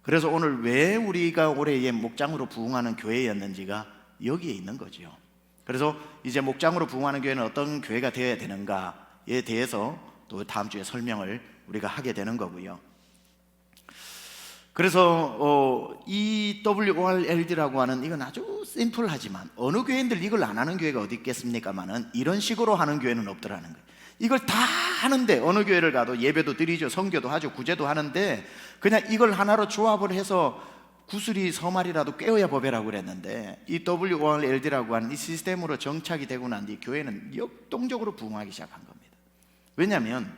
A: 그래서 오늘 왜 우리가 올해의 목장으로 부흥하는 교회였는지가 여기에 있는 거죠. 그래서 이제 목장으로 부흥하는 교회는 어떤 교회가 되어야 되는가에 대해서 또 다음 주에 설명을 우리가 하게 되는 거고요. 그래서 이 WORLD라고 하는 이건 아주 심플하지만 어느 교회인들 이걸 안 하는 교회가 어디 있겠습니까만은 이런 식으로 하는 교회는 없더라는 거예요. 이걸 다 하는데 어느 교회를 가도 예배도 드리죠, 선교도 하죠, 구제도 하는데 그냥 이걸 하나로 조합을 해서 구슬이 서말이라도 꿰어야 법이라고 그랬는데 이 WORLD라고 하는 이 시스템으로 정착이 되고 난 뒤 교회는 역동적으로 부흥하기 시작한 겁니다. 왜냐하면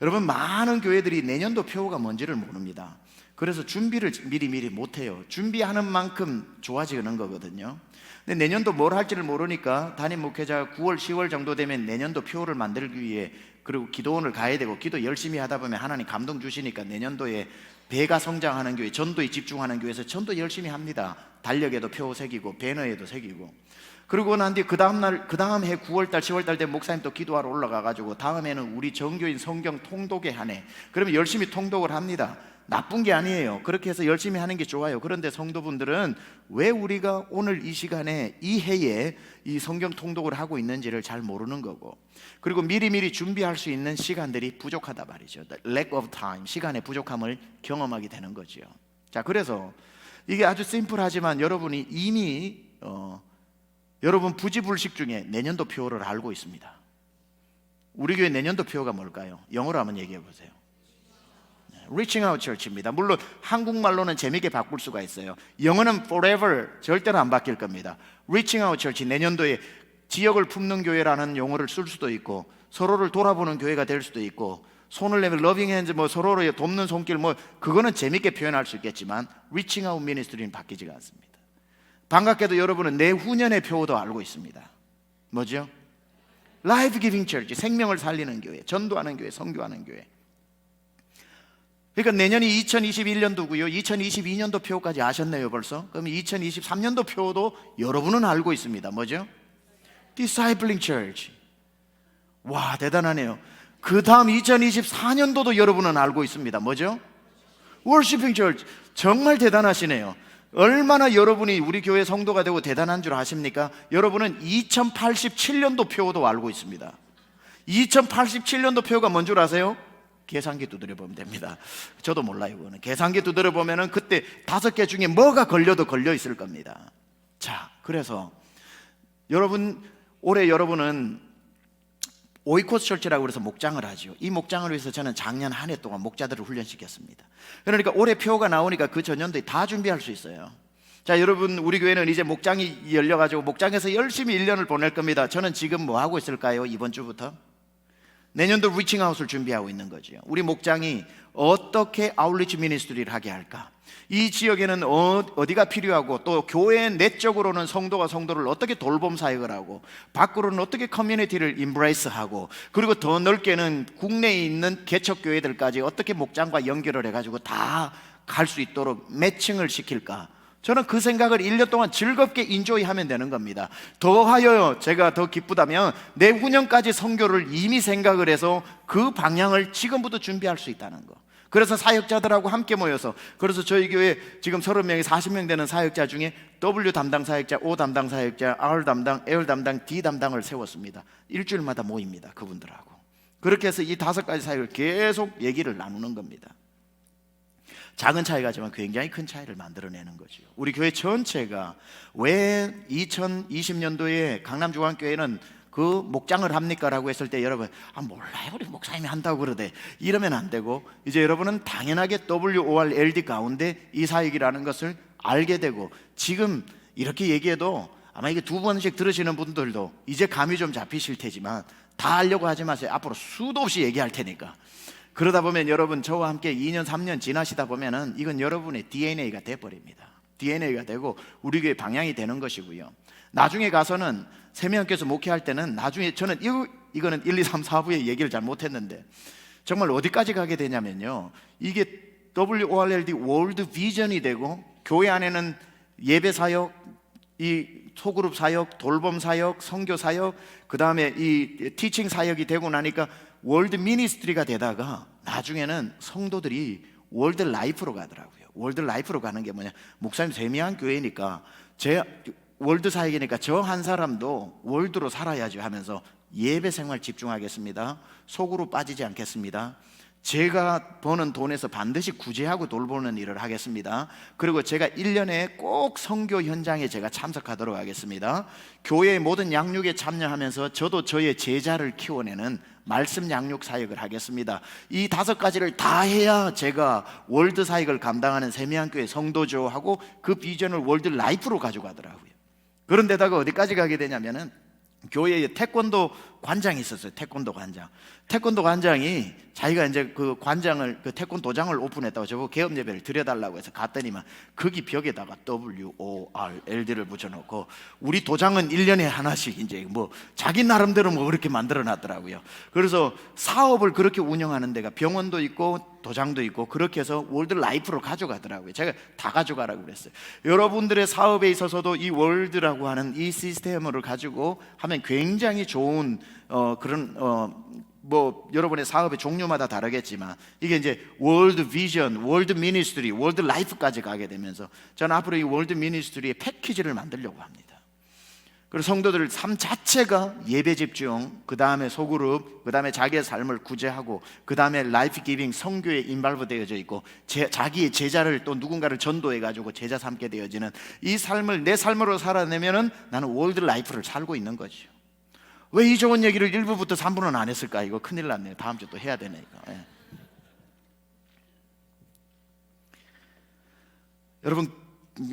A: 여러분 많은 교회들이 내년도 표가 뭔지를 모릅니다. 그래서 준비를 미리 못해요. 준비하는 만큼 좋아지는 거거든요. 근데 내년도 뭘 할지를 모르니까 담임 목회자가 9월, 10월 정도 되면 내년도 표를 만들기 위해 그리고 기도원을 가야 되고 기도 열심히 하다 보면 하나님 감동 주시니까 내년도에 배가 성장하는 교회, 전도에 집중하는 교회에서 전도 열심히 합니다. 달력에도 표 새기고 배너에도 새기고 그러고 난 뒤에 그 다음 해 9월달, 10월달 때 목사님 또 기도하러 올라가가지고 다음에는 우리 정교인 성경 통독회 하네. 그러면 열심히 통독을 합니다. 나쁜 게 아니에요. 그렇게 해서 열심히 하는 게 좋아요. 그런데 성도분들은 왜 우리가 오늘 이 시간에 이 해에 이 성경 통독을 하고 있는지를 잘 모르는 거고 그리고 미리 준비할 수 있는 시간들이 부족하다 말이죠. Lack of time, 시간의 부족함을 경험하게 되는 거죠. 자, 그래서 이게 아주 심플하지만 여러분이 이미 여러분 부지불식 중에 내년도 표를 알고 있습니다. 우리 교회 내년도 표가 뭘까요? 영어로 한번 얘기해 보세요. Reaching Out Church입니다. 물론 한국말로는 재미있게 바꿀 수가 있어요. 영어는 forever 절대로 안 바뀔 겁니다. Reaching Out Church, 내년도에 지역을 품는 교회라는 용어를 쓸 수도 있고 서로를 돌아보는 교회가 될 수도 있고 손을 내면 Loving Hands, 뭐 서로를 돕는 손길, 뭐 그거는 재미있게 표현할 수 있겠지만 Reaching Out Ministry는 바뀌지가 않습니다. 반갑게도 여러분은 내후년의 표도 알고 있습니다. 뭐죠? Life Giving Church, 생명을 살리는 교회, 전도하는 교회, 선교하는 교회. 그러니까 내년이 2021년도고요. 2022년도 표까지 아셨네요 벌써. 그럼 2023년도 표도 여러분은 알고 있습니다. 뭐죠? Discipling Church. 와, 대단하네요. 그 다음 2024년도도 여러분은 알고 있습니다. 뭐죠? Worshiping Church. 정말 대단하시네요. 얼마나 여러분이 우리 교회 성도가 되고 대단한 줄 아십니까? 여러분은 2087년도 표도 알고 있습니다. 2087년도 표가 뭔 줄 아세요? 계산기 두드려 보면 됩니다. 저도 몰라요. 그거는 계산기 두드려 보면은 그때 5개 중에 뭐가 걸려도 걸려 있을 겁니다. 자, 그래서 여러분 올해 여러분은 오이코스 철치라고 그래서 목장을 하죠. 이 목장을 위해서 저는 작년 한 해 동안 목자들을 훈련시켰습니다. 그러니까 올해 표가 나오니까 그 전년도에 다 준비할 수 있어요. 자, 여러분 우리 교회는 이제 목장이 열려가지고 목장에서 열심히 1년을 보낼 겁니다. 저는 지금 뭐 하고 있을까요? 이번 주부터 내년도 리칭아웃을 준비하고 있는 거죠. 우리 목장이 어떻게 아웃리치 미니스트리를 하게 할까? 이 지역에는 어디가 필요하고 또 교회 내적으로는 성도가 성도를 어떻게 돌봄 사역을 하고 밖으로는 어떻게 커뮤니티를 임브레이스하고 그리고 더 넓게는 국내에 있는 개척교회들까지 어떻게 목장과 연결을 해가지고 다 갈 수 있도록 매칭을 시킬까? 저는 그 생각을 1년 동안 즐겁게 인조이하면 되는 겁니다. 더하여 제가 더 기쁘다면 내후년까지 선교를 이미 생각을 해서 그 방향을 지금부터 준비할 수 있다는 거. 그래서 사역자들하고 함께 모여서 그래서 저희 교회 지금 30명이 40명 되는 사역자 중에 W 담당 사역자, O 담당 사역자, R 담당, L 담당, D 담당을 세웠습니다. 일주일마다 모입니다. 그분들하고. 그렇게 해서 이 5가지 사역을 계속 얘기를 나누는 겁니다. 작은 차이가지만 굉장히 큰 차이를 만들어내는 거죠. 우리 교회 전체가 왜 2020년도에 강남중앙교회는 그 목장을 합니까? 라고 했을 때 여러분 몰라요, 우리 목사님이 한다고 그러대, 이러면 안 되고, 이제 여러분은 당연하게 WORLD 가운데 이 사역이라는 것을 알게 되고, 지금 이렇게 얘기해도 아마 이게 2번씩 들으시는 분들도 이제 감이 좀 잡히실 테지만 다 알려고 하지 마세요. 앞으로 수도 없이 얘기할 테니까. 그러다 보면 여러분 저와 함께 2년 3년 지나시다 보면은 이건 여러분의 DNA가 돼버립니다. DNA가 되고 우리 교회 방향이 되는 것이고요. 나중에 가서는 세미함교회에서 목회할 때는 나중에 저는 이거는 1, 2, 3, 4부에 얘기를 잘 못했는데 정말 어디까지 가게 되냐면요, 이게 WORLD 월드 비전이 되고 교회 안에는 예배 사역, 이 소그룹 사역, 돌봄 사역, 선교 사역, 그 다음에 이 티칭 사역이 되고 나니까 월드 미니스트리가 되다가 나중에는 성도들이 월드 라이프로 가더라고요. 월드 라이프로 가는 게 뭐냐, 목사님 세미한 교회니까 제 월드 사역이니까 저 한 사람도 월드로 살아야지 하면서 예배 생활 집중하겠습니다. 속으로 빠지지 않겠습니다. 제가 버는 돈에서 반드시 구제하고 돌보는 일을 하겠습니다. 그리고 제가 1년에 꼭 선교 현장에 제가 참석하도록 하겠습니다. 교회의 모든 양육에 참여하면서 저도 저의 제자를 키워내는 말씀 양육 사역을 하겠습니다. 이 5가지를 다 해야 제가 월드 사역을 감당하는 세미한교회 성도죠 하고 그 비전을 월드 라이프로 가져가더라고요. 그런데다가 어디까지 가게 되냐면은 교회에 태권도 관장이 있었어요. 태권도 관장이 자기가 이제 그 관장을, 그 태권도장을 오픈했다고 저보고 개업 예배를 드려달라고 해서 갔더니만 거기 벽에다가 WORLD를 붙여놓고 우리 도장은 1년에 하나씩 이제 뭐 자기 나름대로 뭐 그렇게 만들어 놨더라고요. 그래서 사업을 그렇게 운영하는 데가 병원도 있고 도장도 있고 그렇게 해서 월드 라이프로 가져가더라고요. 제가 다 가져가라고 그랬어요. 여러분들의 사업에 있어서도 이 월드라고 하는 이 시스템을 가지고 하면 굉장히 좋은 뭐 여러분의 사업의 종류마다 다르겠지만 이게 이제 월드 비전, 월드 미니스트리, 월드 라이프까지 가게 되면서 저는 앞으로 이 월드 미니스트리의 패키지를 만들려고 합니다. 그리고 성도들 삶 자체가 예배 집중, 그 다음에 소그룹, 그 다음에 자기의 삶을 구제하고, 그 다음에 라이프 기빙, 성교에 인발브 되어져 있고, 자기의 제자를 또 누군가를 전도해가지고 제자 삼게 되어지는 이 삶을 내 삶으로 살아내면은 나는 월드 라이프를 살고 있는 거죠. 왜 이 좋은 얘기를 1부부터 3부는 안 했을까? 이거 큰일 났네요. 다음 주 또 해야 되네 이거. 예. 여러분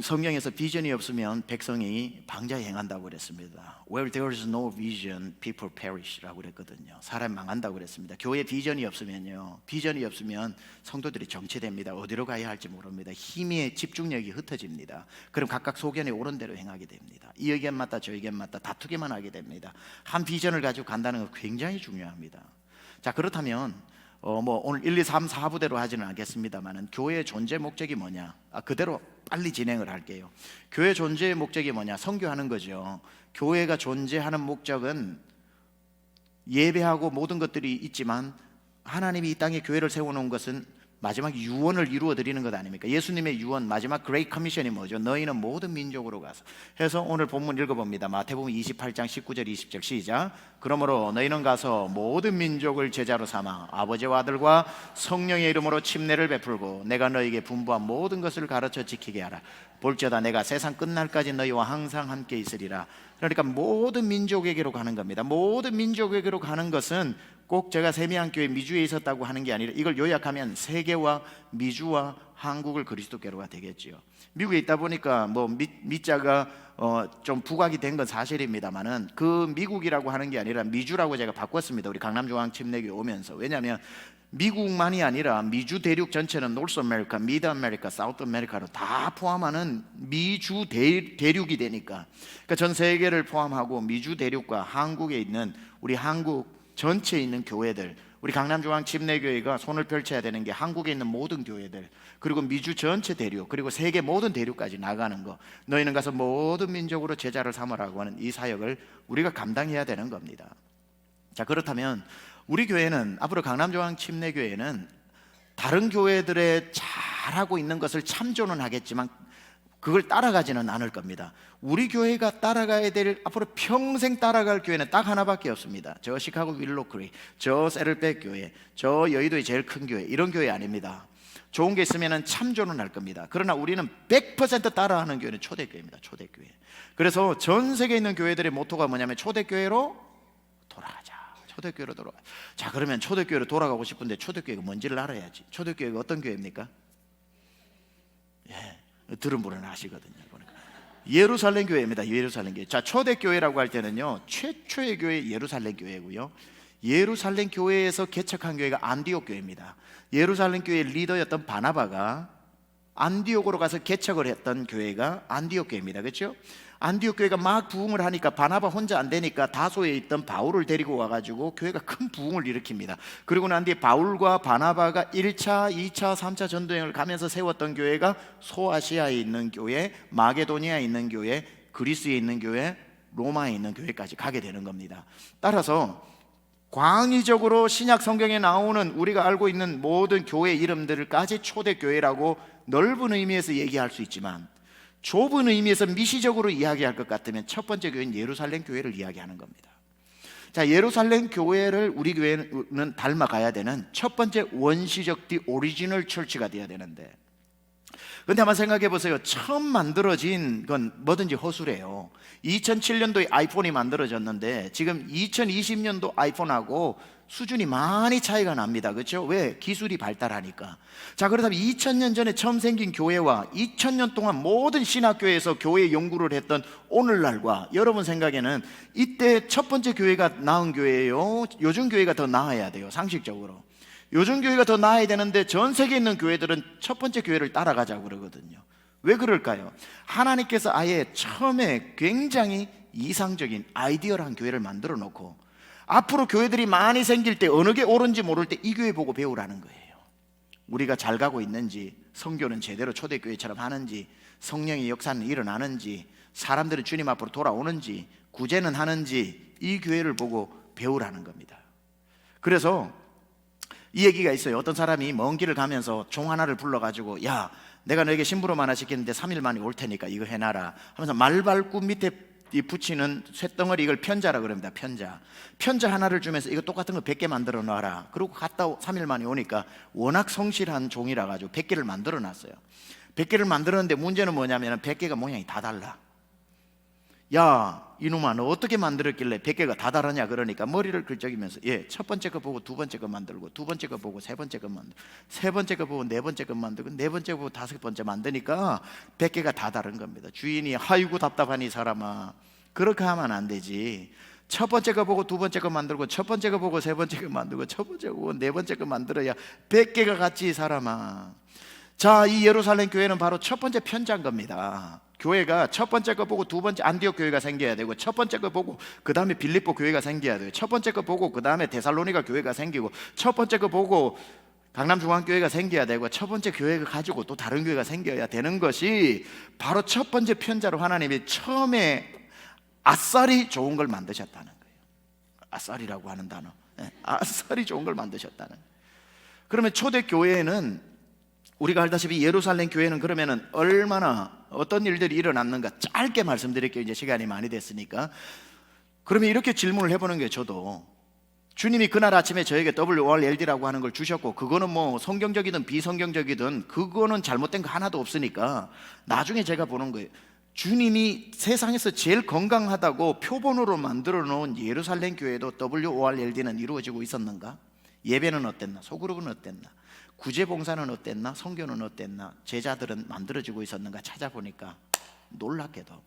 A: 성경에서 비전이 없으면 백성이 방자에 행한다고 그랬습니다. Where there is no vision, people perish라고 그랬거든요. 사람 망한다고 그랬습니다. 교회 비전이 없으면요, 비전이 없으면 성도들이 정체됩니다. 어디로 가야 할지 모릅니다. 힘의 집중력이 흩어집니다. 그럼 각각 소견에 옳은 대로 행하게 됩니다. 이 의견 맞다 저 의견 맞다 다투기만 하게 됩니다. 한 비전을 가지고 간다는 건 굉장히 중요합니다. 자, 그렇다면 뭐 오늘 1, 2, 3, 4부대로 하지는 않겠습니다만은 교회의 존재 목적이 뭐냐? 그대로 빨리 진행을 할게요. 교회 존재의 목적이 뭐냐? 선교하는 거죠. 교회가 존재하는 목적은 예배하고 모든 것들이 있지만 하나님이 이 땅에 교회를 세워놓은 것은 마지막 유언을 이루어 드리는 것 아닙니까? 예수님의 유언, 마지막 그레이트 커미션이 뭐죠? 너희는 모든 민족으로 가서 해서 오늘 본문 읽어봅니다. 마태복음 28장 19절 20절 시작. 그러므로 너희는 가서 모든 민족을 제자로 삼아 아버지와 아들과 성령의 이름으로 침례를 베풀고 내가 너희에게 분부한 모든 것을 가르쳐 지키게 하라. 볼지어다 내가 세상 끝날까지 너희와 항상 함께 있으리라. 그러니까 모든 민족에게로 가는 겁니다. 모든 민족에게로 가는 것은 꼭 제가 세미한교회 미주에 있었다고 하는 게 아니라 이걸 요약하면 세계와 미주와 한국을 그리스도교로가 되겠지요. 미국에 있다 보니까 뭐 미자가 좀 부각이 된 건 사실입니다만은 그 미국이라고 하는 게 아니라 미주라고 제가 바꿨습니다. 우리 강남중앙침례교회 오면서. 왜냐하면 미국만이 아니라 미주 대륙 전체는 노스 아메리카, 미드 아메리카, 사우스 아메리카로 다 포함하는 미주 대륙이 되니까, 그러니까 전 세계를 포함하고 미주 대륙과 한국에 있는 우리 한국 전체에 있는 교회들, 우리 강남중앙침례교회가 손을 펼쳐야 되는 게 한국에 있는 모든 교회들, 그리고 미주 전체 대륙, 그리고 세계 모든 대륙까지 나가는 거. 너희는 가서 모든 민족으로 제자를 삼으라고 하는 이 사역을 우리가 감당해야 되는 겁니다. 자, 그렇다면 우리 교회는 앞으로 강남중앙침례교회는 다른 교회들의 잘하고 있는 것을 참조는 하겠지만 그걸 따라가지는 않을 겁니다. 우리 교회가 따라가야 될, 앞으로 평생 따라갈 교회는 딱 하나밖에 없습니다. 저 시카고 윌로크리, 저 세를백 교회, 저 여의도의 제일 큰 교회, 이런 교회 아닙니다. 좋은 게 있으면 참조는 할 겁니다. 그러나 우리는 100% 따라하는 교회는 초대교회입니다. 초대교회. 그래서 전 세계에 있는 교회들의 모토가 뭐냐면 초대교회로 돌아가자. 초대교회로 돌아가. 자, 그러면 초대교회로 돌아가고 싶은데 초대교회가 뭔지를 알아야지. 초대교회가 어떤 교회입니까? 예, 들은 분은 아시거든요. 보니까 예루살렘 교회입니다. 예루살렘 교회. 자, 초대교회라고 할 때는요, 최초의 교회 예루살렘 교회고요. 예루살렘 교회에서 개척한 교회가 안디옥 교회입니다. 예루살렘 교회의 리더였던 바나바가 안디옥으로 가서 개척을 했던 교회가 안디옥 교회입니다. 그렇죠? 안디옥 교회가 막 부흥을 하니까 바나바 혼자 안 되니까 다소에 있던 바울을 데리고 와가지고 교회가 큰 부흥을 일으킵니다. 그리고 난 뒤에 바울과 바나바가 1차, 2차, 3차 전도여행을 가면서 세웠던 교회가 소아시아에 있는 교회, 마게도니아에 있는 교회, 그리스에 있는 교회, 로마에 있는 교회까지 가게 되는 겁니다. 따라서 광의적으로 신약 성경에 나오는 우리가 알고 있는 모든 교회 이름들까지 초대교회라고 넓은 의미에서 얘기할 수 있지만, 좁은 의미에서 미시적으로 이야기할 것 같으면 첫 번째 교회는 예루살렘 교회를 이야기하는 겁니다. 자, 예루살렘 교회를 우리 교회는 닮아가야 되는 첫 번째 원시적 오리지널 처치가 되어야 되는데, 근데 한번 생각해 보세요. 처음 만들어진 건 뭐든지 허술해요. 2007년도에 아이폰이 만들어졌는데 지금 2020년도 아이폰하고 수준이 많이 차이가 납니다. 그렇죠? 왜? 기술이 발달하니까. 자, 그렇다면 2000년 전에 처음 생긴 교회와 2000년 동안 모든 신학교에서 교회 연구를 했던 오늘날과 여러분 생각에는 이때 첫 번째 교회가 나은 교회예요? 요즘 교회가 더 나아야 돼요? 상식적으로. 요즘 교회가 더 나아야 되는데 전 세계에 있는 교회들은 첫 번째 교회를 따라가자고 그러거든요. 왜 그럴까요? 하나님께서 아예 처음에 굉장히 이상적인 아이디어한 교회를 만들어 놓고 앞으로 교회들이 많이 생길 때 어느 게 옳은지 모를 때 이 교회 보고 배우라는 거예요. 우리가 잘 가고 있는지, 성교는 제대로 초대교회처럼 하는지, 성령의 역사는 일어나는지, 사람들은 주님 앞으로 돌아오는지, 구제는 하는지 이 교회를 보고 배우라는 겁니다. 그래서 이 얘기가 있어요. 어떤 사람이 먼 길을 가면서 종 하나를 불러가지고, 야, 내가 너에게 심부름 하나 시키는데 3일 만에 올 테니까 이거 해놔라 하면서 말발굽 밑에 붙이는 쇳덩어리, 이걸 편자라 그럽니다. 편자 하나를 주면서 이거 똑같은 거 100개 만들어 놔라. 그리고 갔다 3일 만에 오니까 워낙 성실한 종이라 가지고 100개를 만들어 놨어요. 100개를 만들었는데 문제는 뭐냐면 100개가 모양이 다 달라. 야, 이놈아, 너 어떻게 만들었길래 100개가 다 다르냐? 그러니까 머리를 긁적이면서, 예, 첫 번째 거 보고 두 번째 거 만들고, 두 번째 거 보고 세 번째 거 만들고, 세 번째 거 보고 네 번째 거 만들고, 네 번째 거 보고 다섯 번째 만드니까 100개가 다 다른 겁니다. 주인이, 아이고 답답하니 사람아, 그렇게 하면 안 되지. 첫 번째 거 보고 두 번째 거 만들고, 첫 번째 거 보고 세 번째 거 만들고, 첫 번째 거 보고 네 번째 거 만들어야 100개가 같지, 사람아. 자, 이 예루살렘 교회는 바로 첫 번째 편자인 겁니다. 교회가 첫 번째 거 보고 두 번째 안디옥 교회가 생겨야 되고, 첫 번째 거 보고 그 다음에 빌립보 교회가 생겨야 돼요. 첫 번째 거 보고 그 다음에 데살로니가 교회가 생기고, 첫 번째 거 보고 강남중앙교회가 생겨야 되고, 첫 번째 교회가 가지고 또 다른 교회가 생겨야 되는 것이 바로 첫 번째 편자로 하나님이 처음에 아싸리 좋은 걸 만드셨다는 거예요. 아싸리라고 하는 단어, 아싸리 좋은 걸 만드셨다는 거예요. 그러면 초대교회는 우리가 알다시피 예루살렘 교회는 그러면은 얼마나 어떤 일들이 일어났는가 짧게 말씀드릴게요. 이제 시간이 많이 됐으니까. 그러면 이렇게 질문을 해보는 게, 저도 주님이 그날 아침에 저에게 WORLD라고 하는 걸 주셨고, 그거는 뭐 성경적이든 비성경적이든 그거는 잘못된 거 하나도 없으니까 나중에 제가 보는 거예요. 주님이 세상에서 제일 건강하다고 표본으로 만들어 놓은 예루살렘 교회도 WORLD는 이루어지고 있었는가? 예배는 어땠나? 소그룹은 어땠나? 구제봉사는 어땠나? 선교는 어땠나? 제자들은 만들어지고 있었는가? 찾아보니까 놀랍게도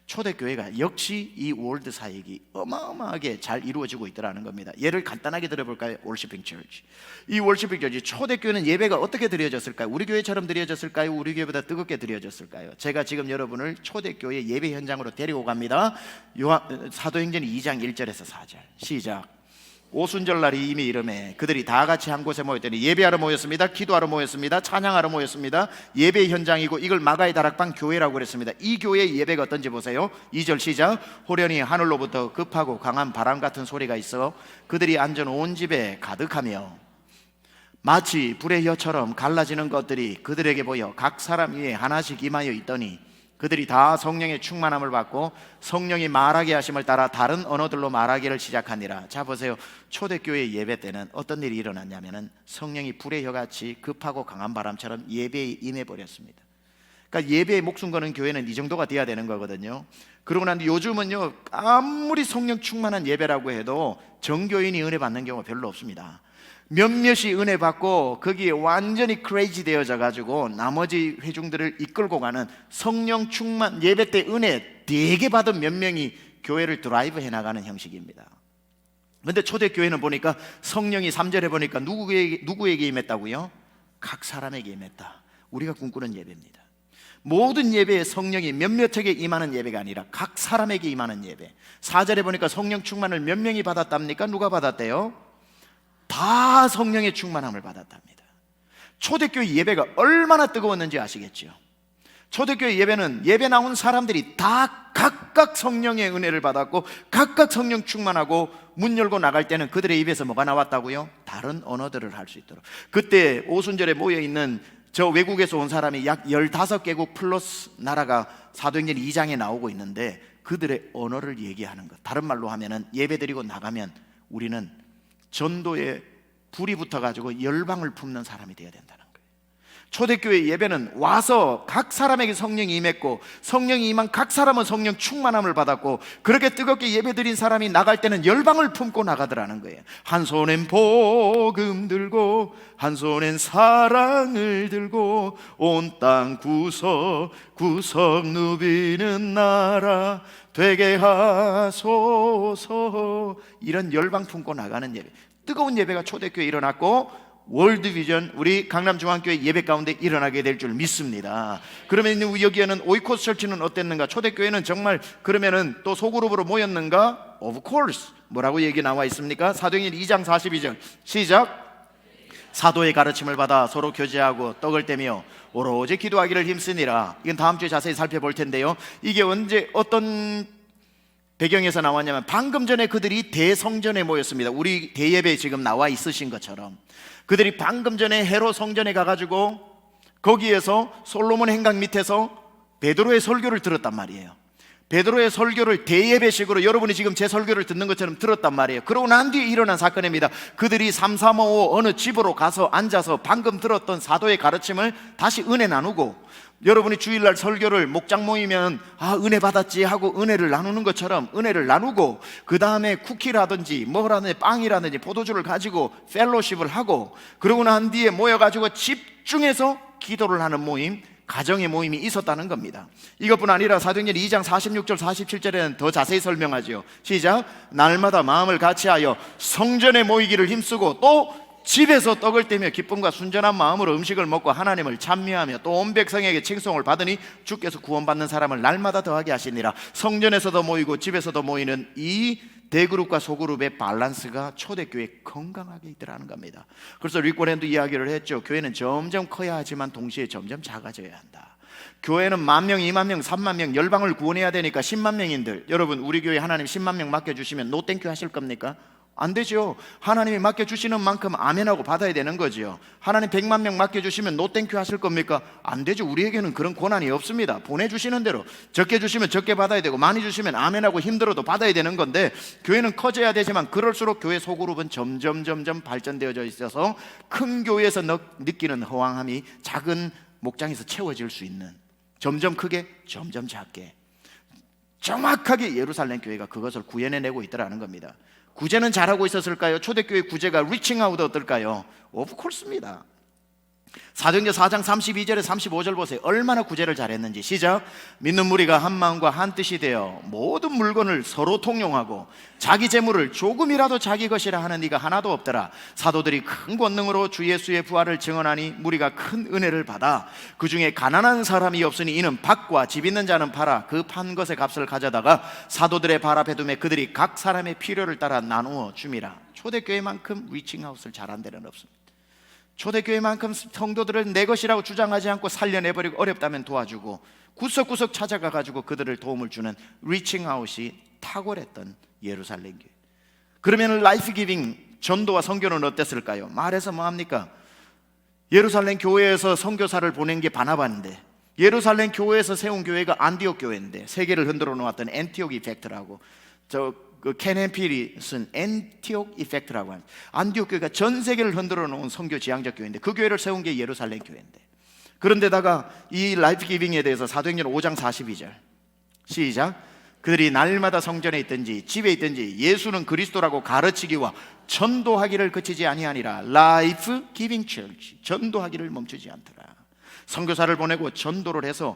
A: 초대교회가 역시 이 월드 사역이 어마어마하게 잘 이루어지고 있더라는 겁니다. 예를 간단하게 들어볼까요? 월시핑 처치. 이 월시핑 처치, 초대교회는 예배가 어떻게 드려졌을까요? 우리 교회처럼 드려졌을까요? 우리 교회보다 뜨겁게 드려졌을까요? 제가 지금 여러분을 초대교회 예배 현장으로 데리고 갑니다. 사도행전 2장 1절에서 4절 시작. 오순절날이 이미 이름에 그들이 다 같이 한 곳에 모였더니 예배하러 모였습니다. 기도하러 모였습니다. 찬양하러 모였습니다. 예배 현장이고 이걸 마가의 다락방 교회라고 그랬습니다. 이 교회의 예배가 어떤지 보세요. 2절 시작. 호련히 하늘로부터 급하고 강한 바람 같은 소리가 있어 그들이 앉은 온 집에 가득하며 마치 불의 혀처럼 갈라지는 것들이 그들에게 보여 각 사람 위에 하나씩 임하여 있더니 그들이 다 성령의 충만함을 받고 성령이 말하게 하심을 따라 다른 언어들로 말하기를 시작하니라. 자, 보세요. 초대교회 예배 때는 어떤 일이 일어났냐면은 성령이 불의 혀같이 급하고 강한 바람처럼 예배에 임해버렸습니다. 그러니까 예배에 목숨 거는 교회는 이 정도가 돼야 되는 거거든요. 그러고 난 뒤 요즘은요, 아무리 성령 충만한 예배라고 해도 정교인이 은혜 받는 경우가 별로 없습니다. 몇몇이 은혜 받고 거기에 완전히 크레이지 되어져 가지고 나머지 회중들을 이끌고 가는 성령 충만 예배 때 은혜 되게 받은 몇 명이 교회를 드라이브 해나가는 형식입니다. 그런데 초대교회는 보니까 성령이 3절에 보니까 누구에게 임했다고요? 각 사람에게 임했다. 우리가 꿈꾸는 예배입니다. 모든 예배에 성령이 몇몇에게 임하는 예배가 아니라 각 사람에게 임하는 예배. 4절에 보니까 성령 충만을 몇 명이 받았답니까? 누가 받았대요? 다 성령의 충만함을 받았답니다. 초대교회 예배가 얼마나 뜨거웠는지 아시겠죠? 초대교회 예배는 예배 나온 사람들이 다 각각 성령의 은혜를 받았고 각각 성령 충만하고 문 열고 나갈 때는 그들의 입에서 뭐가 나왔다고요? 다른 언어들을 할 수 있도록. 그때 오순절에 모여있는 저 외국에서 온 사람이 약 15개국 플러스 나라가 사도행전 2장에 나오고 있는데 그들의 언어를 얘기하는 것. 다른 말로 하면은 예배 드리고 나가면 우리는 전도에 불이 붙어가지고 열방을 품는 사람이 되어야 된다는 거예요. 초대교회 예배는 와서 각 사람에게 성령이 임했고 성령이 임한 각 사람은 성령 충만함을 받았고 그렇게 뜨겁게 예배 드린 사람이 나갈 때는 열방을 품고 나가더라는 거예요. 한 손엔 복음 들고 한 손엔 사랑을 들고 온 땅 구석구석 누비는 나라 되게 하소서. 이런 열방 품고 나가는 예배, 뜨거운 예배가 초대교회에 일어났고 월드비전 우리 강남중앙교회 예배 가운데 일어나게 될 줄 믿습니다. 그러면 여기에는 오이코스 철치는 어땠는가? 초대교회는 정말 그러면은 또 소그룹으로 모였는가? Of course. 뭐라고 얘기 나와 있습니까? 사도행전 2장 42절 시작. 사도의 가르침을 받아 서로 교제하고 떡을 떼며 오로지 기도하기를 힘쓰니라. 이건 다음 주에 자세히 살펴볼 텐데요. 이게 언제 어떤 배경에서 나왔냐면 방금 전에 그들이 대성전에 모였습니다. 우리 대예배에 지금 나와 있으신 것처럼 그들이 방금 전에 헤롯 성전에 가가지고 거기에서 솔로몬 행각 밑에서 베드로의 설교를 들었단 말이에요. 베드로의 설교를 대예배식으로 여러분이 지금 제 설교를 듣는 것처럼 들었단 말이에요. 그러고 난 뒤에 일어난 사건입니다. 그들이 3355 어느 집으로 가서 앉아서 방금 들었던 사도의 가르침을 다시 은혜 나누고, 여러분이 주일날 설교를 목장 모이면 은혜 받았지 하고 은혜를 나누는 것처럼 은혜를 나누고, 그 다음에 쿠키라든지 뭐라든지 빵이라든지 포도주를 가지고 펠로십을 하고, 그러고 난 뒤에 모여가지고 집중해서 기도를 하는 모임, 가정의 모임이 있었다는 겁니다. 이것뿐 아니라 사도행전 2장 46절 47절에는 더 자세히 설명하죠. 시작. 날마다 마음을 같이하여 성전에 모이기를 힘쓰고 또 집에서 떡을 떼며 기쁨과 순전한 마음으로 음식을 먹고 하나님을 찬미하며 또 온 백성에게 칭송을 받으니 주께서 구원받는 사람을 날마다 더하게 하시니라. 성전에서도 모이고 집에서도 모이는 이 대그룹과 소그룹의 밸런스가 초대교회에 건강하게 있더라는 겁니다. 그래서 리코랜도 이야기를 했죠. 교회는 점점 커야 하지만 동시에 점점 작아져야 한다. 교회는 10,000명, 20,000명, 30,000명, 열방을 구원해야 되니까 10만 명인들, 여러분 우리 교회 하나님 10만 명 맡겨주시면 노 땡큐 하실 겁니까? 안 되죠. 하나님이 맡겨주시는 만큼 아멘하고 받아야 되는 거죠. 하나님 100만 명 맡겨주시면 노 땡큐 하실 겁니까? 안 되죠. 우리에게는 그런 권한이 없습니다. 보내주시는 대로 적게 주시면 적게 받아야 되고 많이 주시면 아멘하고 힘들어도 받아야 되는 건데, 교회는 커져야 되지만 그럴수록 교회 소그룹은 점점 발전되어져 있어서 큰 교회에서 느끼는 허황함이 작은 목장에서 채워질 수 있는, 점점 크게 점점 작게, 정확하게 예루살렘 교회가 그것을 구현해내고 있더라는 겁니다. 구제는 잘하고 있었을까요? 초대교회 구제가 리칭 아웃 어떨까요? 오브 콜스입니다. 사도행전 4장 32절에 35절 보세요. 얼마나 구제를 잘했는지. 시작. 믿는 무리가 한 마음과 한 뜻이 되어 모든 물건을 서로 통용하고 자기 재물을 조금이라도 자기 것이라 하는 이가 하나도 없더라. 사도들이 큰 권능으로 주 예수의 부활을 증언하니 무리가 큰 은혜를 받아 그 중에 가난한 사람이 없으니 이는 밭과 집 있는 자는 팔아 그 판 것의 값을 가져다가 사도들의 발 앞에 두매 그들이 각 사람의 필요를 따라 나누어 줌이라. 초대교회만큼 리칭아웃을 잘한 데는 없습니다. 초대교회만큼 성도들을 내 것이라고 주장하지 않고 살려내버리고 어렵다면 도와주고 구석구석 찾아가가지고 그들을 도움을 주는 리칭아웃이 탁월했던 예루살렘 교회. 그러면 라이프 기빙 전도와 선교는 어땠을까요? 말해서 뭐합니까? 예루살렘 교회에서 선교사를 보낸 게 바나바인데, 예루살렘 교회에서 세운 교회가 안디옥 교회인데, 세계를 흔들어 놓았던 엔티옥 이펙트라고, 켄 햄필이 쓴 엔티옥 이펙트라고 합니다. 안디옥 교회가 전 세계를 흔들어 놓은 선교 지향적 교회인데 그 교회를 세운 게 예루살렘 교회인데, 그런데다가 이 라이프 기빙에 대해서 사도행전 5장 42절 시작. 그들이 날마다 성전에 있든지 집에 있든지 예수는 그리스도라고 가르치기와 전도하기를 그치지 아니하니라. 라이프 기빙 처치, 전도하기를 멈추지 않더라. 선교사를 보내고 전도를 해서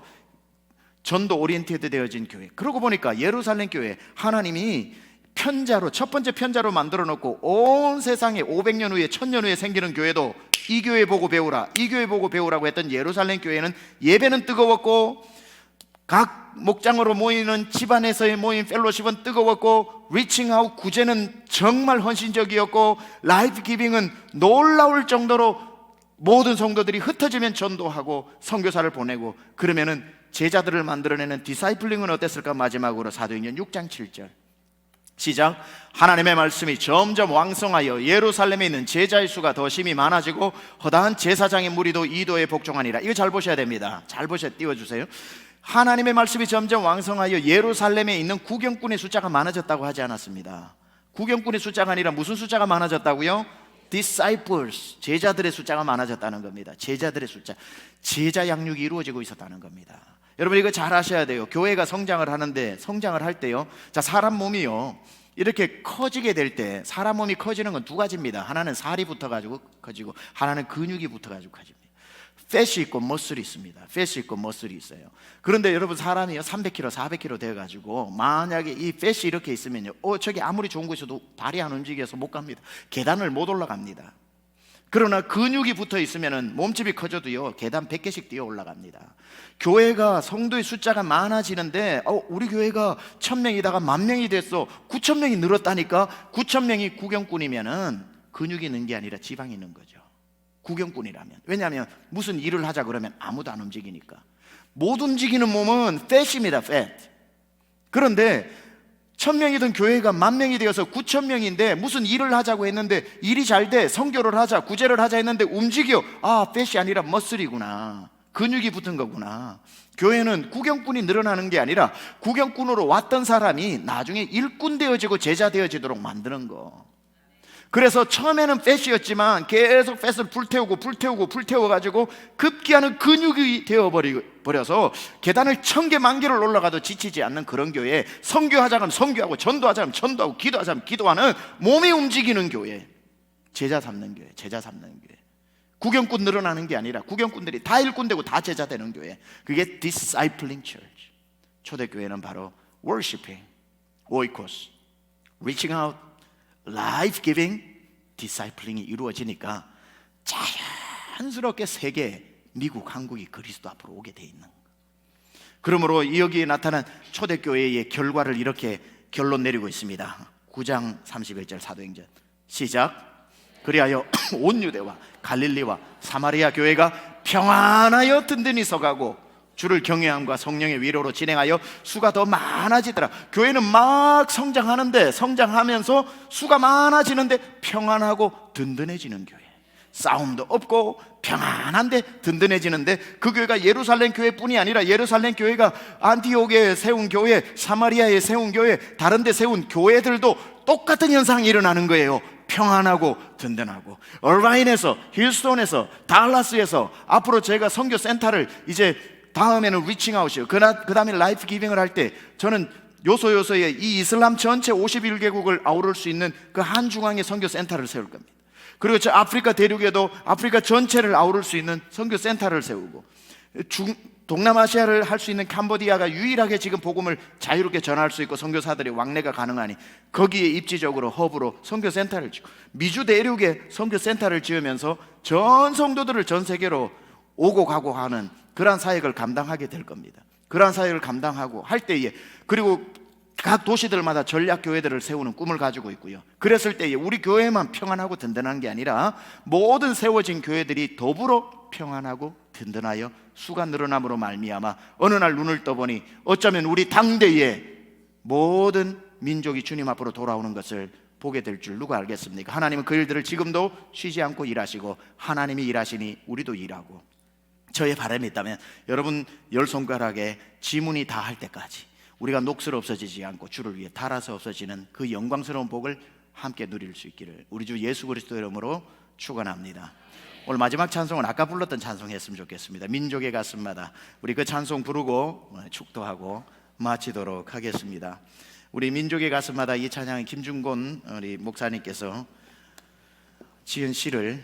A: 전도 오리엔티드 되어진 교회. 그러고 보니까 예루살렘 교회 하나님이 편자로, 첫 번째 편자로 만들어 놓고 온 세상에 500년 후에 1000년 후에 생기는 교회도 이 교회 보고 배우라, 이 교회 보고 배우라고 했던 예루살렘 교회는 예배는 뜨거웠고 각 목장으로 모이는 집안에서의 모임 펠로십은 뜨거웠고 리칭아웃 구제는 정말 헌신적이었고 라이프 기빙은 놀라울 정도로 모든 성도들이 흩어지면 전도하고 선교사를 보내고 그러면은 제자들을 만들어내는 디사이플링은 어땠을까? 마지막으로 사도행전 6장 7절 시작. 하나님의 말씀이 점점 왕성하여 예루살렘에 있는 제자의 수가 더 심히 많아지고 허다한 제사장의 무리도 이도에 복종하니라. 이거 잘 보셔야 됩니다. 잘 보셔야, 띄워주세요. 하나님의 말씀이 점점 왕성하여 예루살렘에 있는 구경꾼의 숫자가 많아졌다고 하지 않았습니다. 구경꾼의 숫자가 아니라 무슨 숫자가 많아졌다고요? disciples, 제자들의 숫자가 많아졌다는 겁니다. 제자들의 숫자, 제자 양육이 이루어지고 있었다는 겁니다. 여러분 이거 잘 아셔야 돼요. 교회가 성장을 하는데, 성장을 할 때요, 자, 사람 몸이요 이렇게 커지게 될 때 사람 몸이 커지는 건 두 가지입니다. 하나는 살이 붙어가지고 커지고 하나는 근육이 붙어가지고 커집니다. 팻이 있고 머슬이 있습니다. 팻이 있고 머슬이 있어요. 그런데 여러분 사람이요 300kg, 400kg 돼가지고 만약에 이 팻이 이렇게 있으면요, 저기 아무리 좋은 곳에도 발이 안 움직여서 못 갑니다. 계단을 못 올라갑니다. 그러나 근육이 붙어 있으면은 몸집이 커져도요 계단 100개씩 뛰어 올라갑니다. 교회가 성도의 숫자가 많아지는데 우리 교회가 1000명이다가 10,000명이 됐어, 9,000명이 늘었다니까. 9,000명이 구경꾼이면은 근육이 있는 게 아니라 지방이 있는 거죠. 구경꾼이라면. 왜냐하면 무슨 일을 하자 그러면 아무도 안 움직이니까. 못 움직이는 몸은 팻입니다. 팻. 그런데 1000명이던 교회가 10,000명이 되어서 9,000명인데 무슨 일을 하자고 했는데 일이 잘 돼, 선교를 하자, 구제를 하자 했는데 움직여. 팻이 아니라 머슬이구나, 근육이 붙은 거구나. 교회는 구경꾼이 늘어나는 게 아니라 구경꾼으로 왔던 사람이 나중에 일꾼 되어지고 제자 되어지도록 만드는 거. 그래서 처음에는 팻이었지만 계속 팻을 불태워가지고 급기야는 근육이 되어버려서 계단을 1000개, 10,000개를 올라가도 지치지 않는 그런 교회, 선교하자면 선교하고 전도하자면 전도하고 기도하자면 기도하는 몸이 움직이는 교회, 제자 삼는 교회, 제자 삼는 교회. 구경꾼 늘어나는 게 아니라 구경꾼들이 다 일꾼 되고 다 제자 되는 교회, 그게 discipling church. 초대교회는 바로 worshiping, oikos, reaching out, 라이프 기빙, 디사이플링이 이루어지니까 자연스럽게 세계, 미국, 한국이 그리스도 앞으로 오게 돼 있는. 그러므로 여기에 나타난 초대교회의 결과를 이렇게 결론 내리고 있습니다. 9장 31절 사도행전 시작. 그리하여 온 유대와 갈릴리와 사마리아 교회가 평안하여 든든히 서가고 주를 경외함과 성령의 위로로 진행하여 수가 더 많아지더라. 교회는 막 성장하는데, 성장하면서 수가 많아지는데 평안하고 든든해지는 교회. 싸움도 없고 평안한데 든든해지는데, 그 교회가 예루살렘 교회뿐이 아니라 예루살렘 교회가 안티옥에 세운 교회, 사마리아에 세운 교회, 다른 데 세운 교회들도 똑같은 현상이 일어나는 거예요. 평안하고 든든하고. 얼바인에서, 힐스톤에서, 달라스에서 앞으로 제가 선교 센터를 이제 다음에는 리칭아웃이요, 그 다음에 라이프 기빙을 할 때 저는 요소요소에 이 이슬람 전체 51개국을 아우를 수 있는 그 한중앙의 선교 센터를 세울 겁니다. 그리고 저 아프리카 대륙에도 아프리카 전체를 아우를 수 있는 선교 센터를 세우고, 동남아시아를 할 수 있는 캄보디아가 유일하게 지금 복음을 자유롭게 전할 수 있고 선교사들의 왕래가 가능하니 거기에 입지적으로 허브로 선교 센터를 지고, 미주 대륙에 선교 센터를 지으면서 전 성도들을 전 세계로 오고 가고 하는 그러한 사역을 감당하게 될 겁니다. 그러한 사역을 감당하고 할 때에, 그리고 각 도시들마다 전략교회들을 세우는 꿈을 가지고 있고요. 그랬을 때에 우리 교회만 평안하고 든든한 게 아니라 모든 세워진 교회들이 더불어 평안하고 든든하여 수가 늘어남으로 말미암아 어느 날 눈을 떠보니 어쩌면 우리 당대의 모든 민족이 주님 앞으로 돌아오는 것을 보게 될 줄 누가 알겠습니까? 하나님은 그 일들을 지금도 쉬지 않고 일하시고, 하나님이 일하시니 우리도 일하고. 저의 바람이 있다면 여러분 10손가락에 지문이 다 할 때까지 우리가 녹슬어 없어지지 않고 주를 위해 닳아서 없어지는 그 영광스러운 복을 함께 누릴 수 있기를 우리 주 예수 그리스도 이름으로 축원합니다. 오늘 마지막 찬송은 아까 불렀던 찬송 했으면 좋겠습니다. 민족의 가슴마다. 우리 그 찬송 부르고 축도하고 마치도록 하겠습니다. 우리 민족의 가슴마다 이 찬양은 김중곤 우리 목사님께서 지은 시를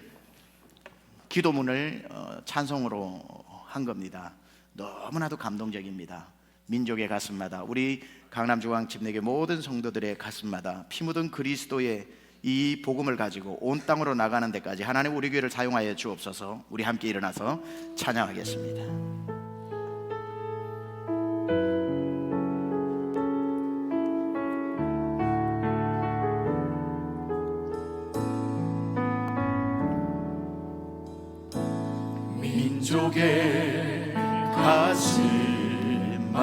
A: 기도문을 찬송으로 한 겁니다. 너무나도 감동적입니다. 민족의 가슴마다, 우리 강남중앙침례교회 모든 성도들의 가슴마다 피 묻은 그리스도의 이 복음을 가지고 온 땅으로 나가는 데까지 하나님 우리 교회를 사용하여 주옵소서. 우리 함께 일어나서 찬양하겠습니다. 민족의 가슴마다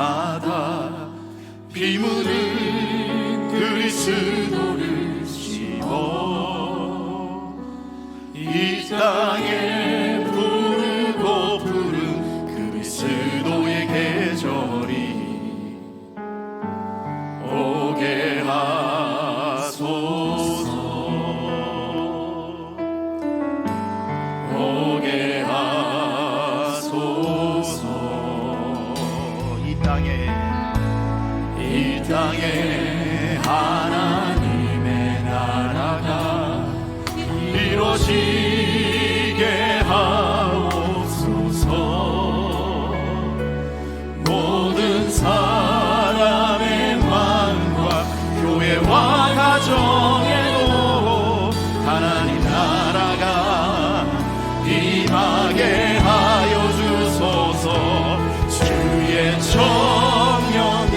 A: 피 묻은 그리스도를 씹어 이 땅에 부르고 부른 그리스도의 계절이 오게 하소서. 오게 하소서. 이 땅에 하나님의 나라가 이루어지게 하옵소서. 모든 사람의 마음과 교회와 가정에도 하나님 나라가 임하게 하여 주소서. 주의 청년들이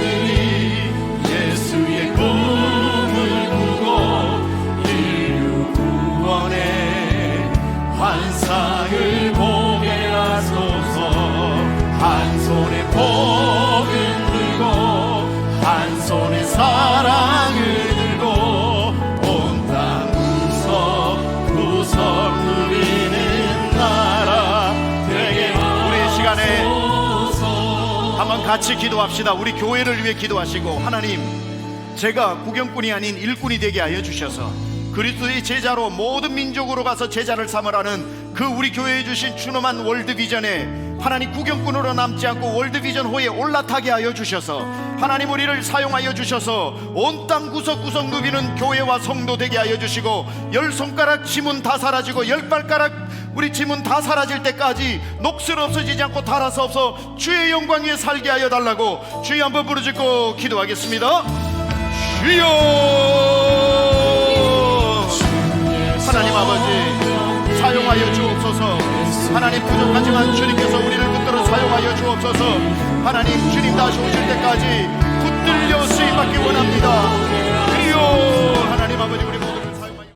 A: 예수의 꿈을 꾸고 인류 구원의 환상을 보게 하소서. 한 손에 복음 들고 한 손에 사랑을 들고 온 땅 구석구석 누리는 나라 되게. 우리 시간에 한번 같이 기도합시다. 우리 교회를 위해 기도하시고, 하나님, 제가 구경꾼이 아닌 일꾼이 되게 하여 주셔서 그리스도의 제자로 모든 민족으로 가서 제자를 삼으라는 그 우리 교회에 주신 추노만 월드비전에 하나님 구경꾼으로 남지 않고 월드비전 호에 올라타게 하여 주셔서 하나님 우리를 사용하여 주셔서 온 땅 구석구석 누비는 교회와 성도 되게 하여 주시고, 10손가락 지문 다 사라지고 10발가락 우리 지문 다 사라질 때까지 녹슬 없어지지 않고 닳아서 없어 주의 영광 위에 살게 하여 달라고 주여 한번 부르짖고 기도하겠습니다. 주여. 하나님 아버지 사용하여 주옵소서. 하나님 부족하지만 주님께서 우리를 붙들어 사용하여 주옵소서. 하나님 주님 다시 오실 때까지 붙들려 쓰임받기 원합니다. 주여. 하나님 아버지 우리 모두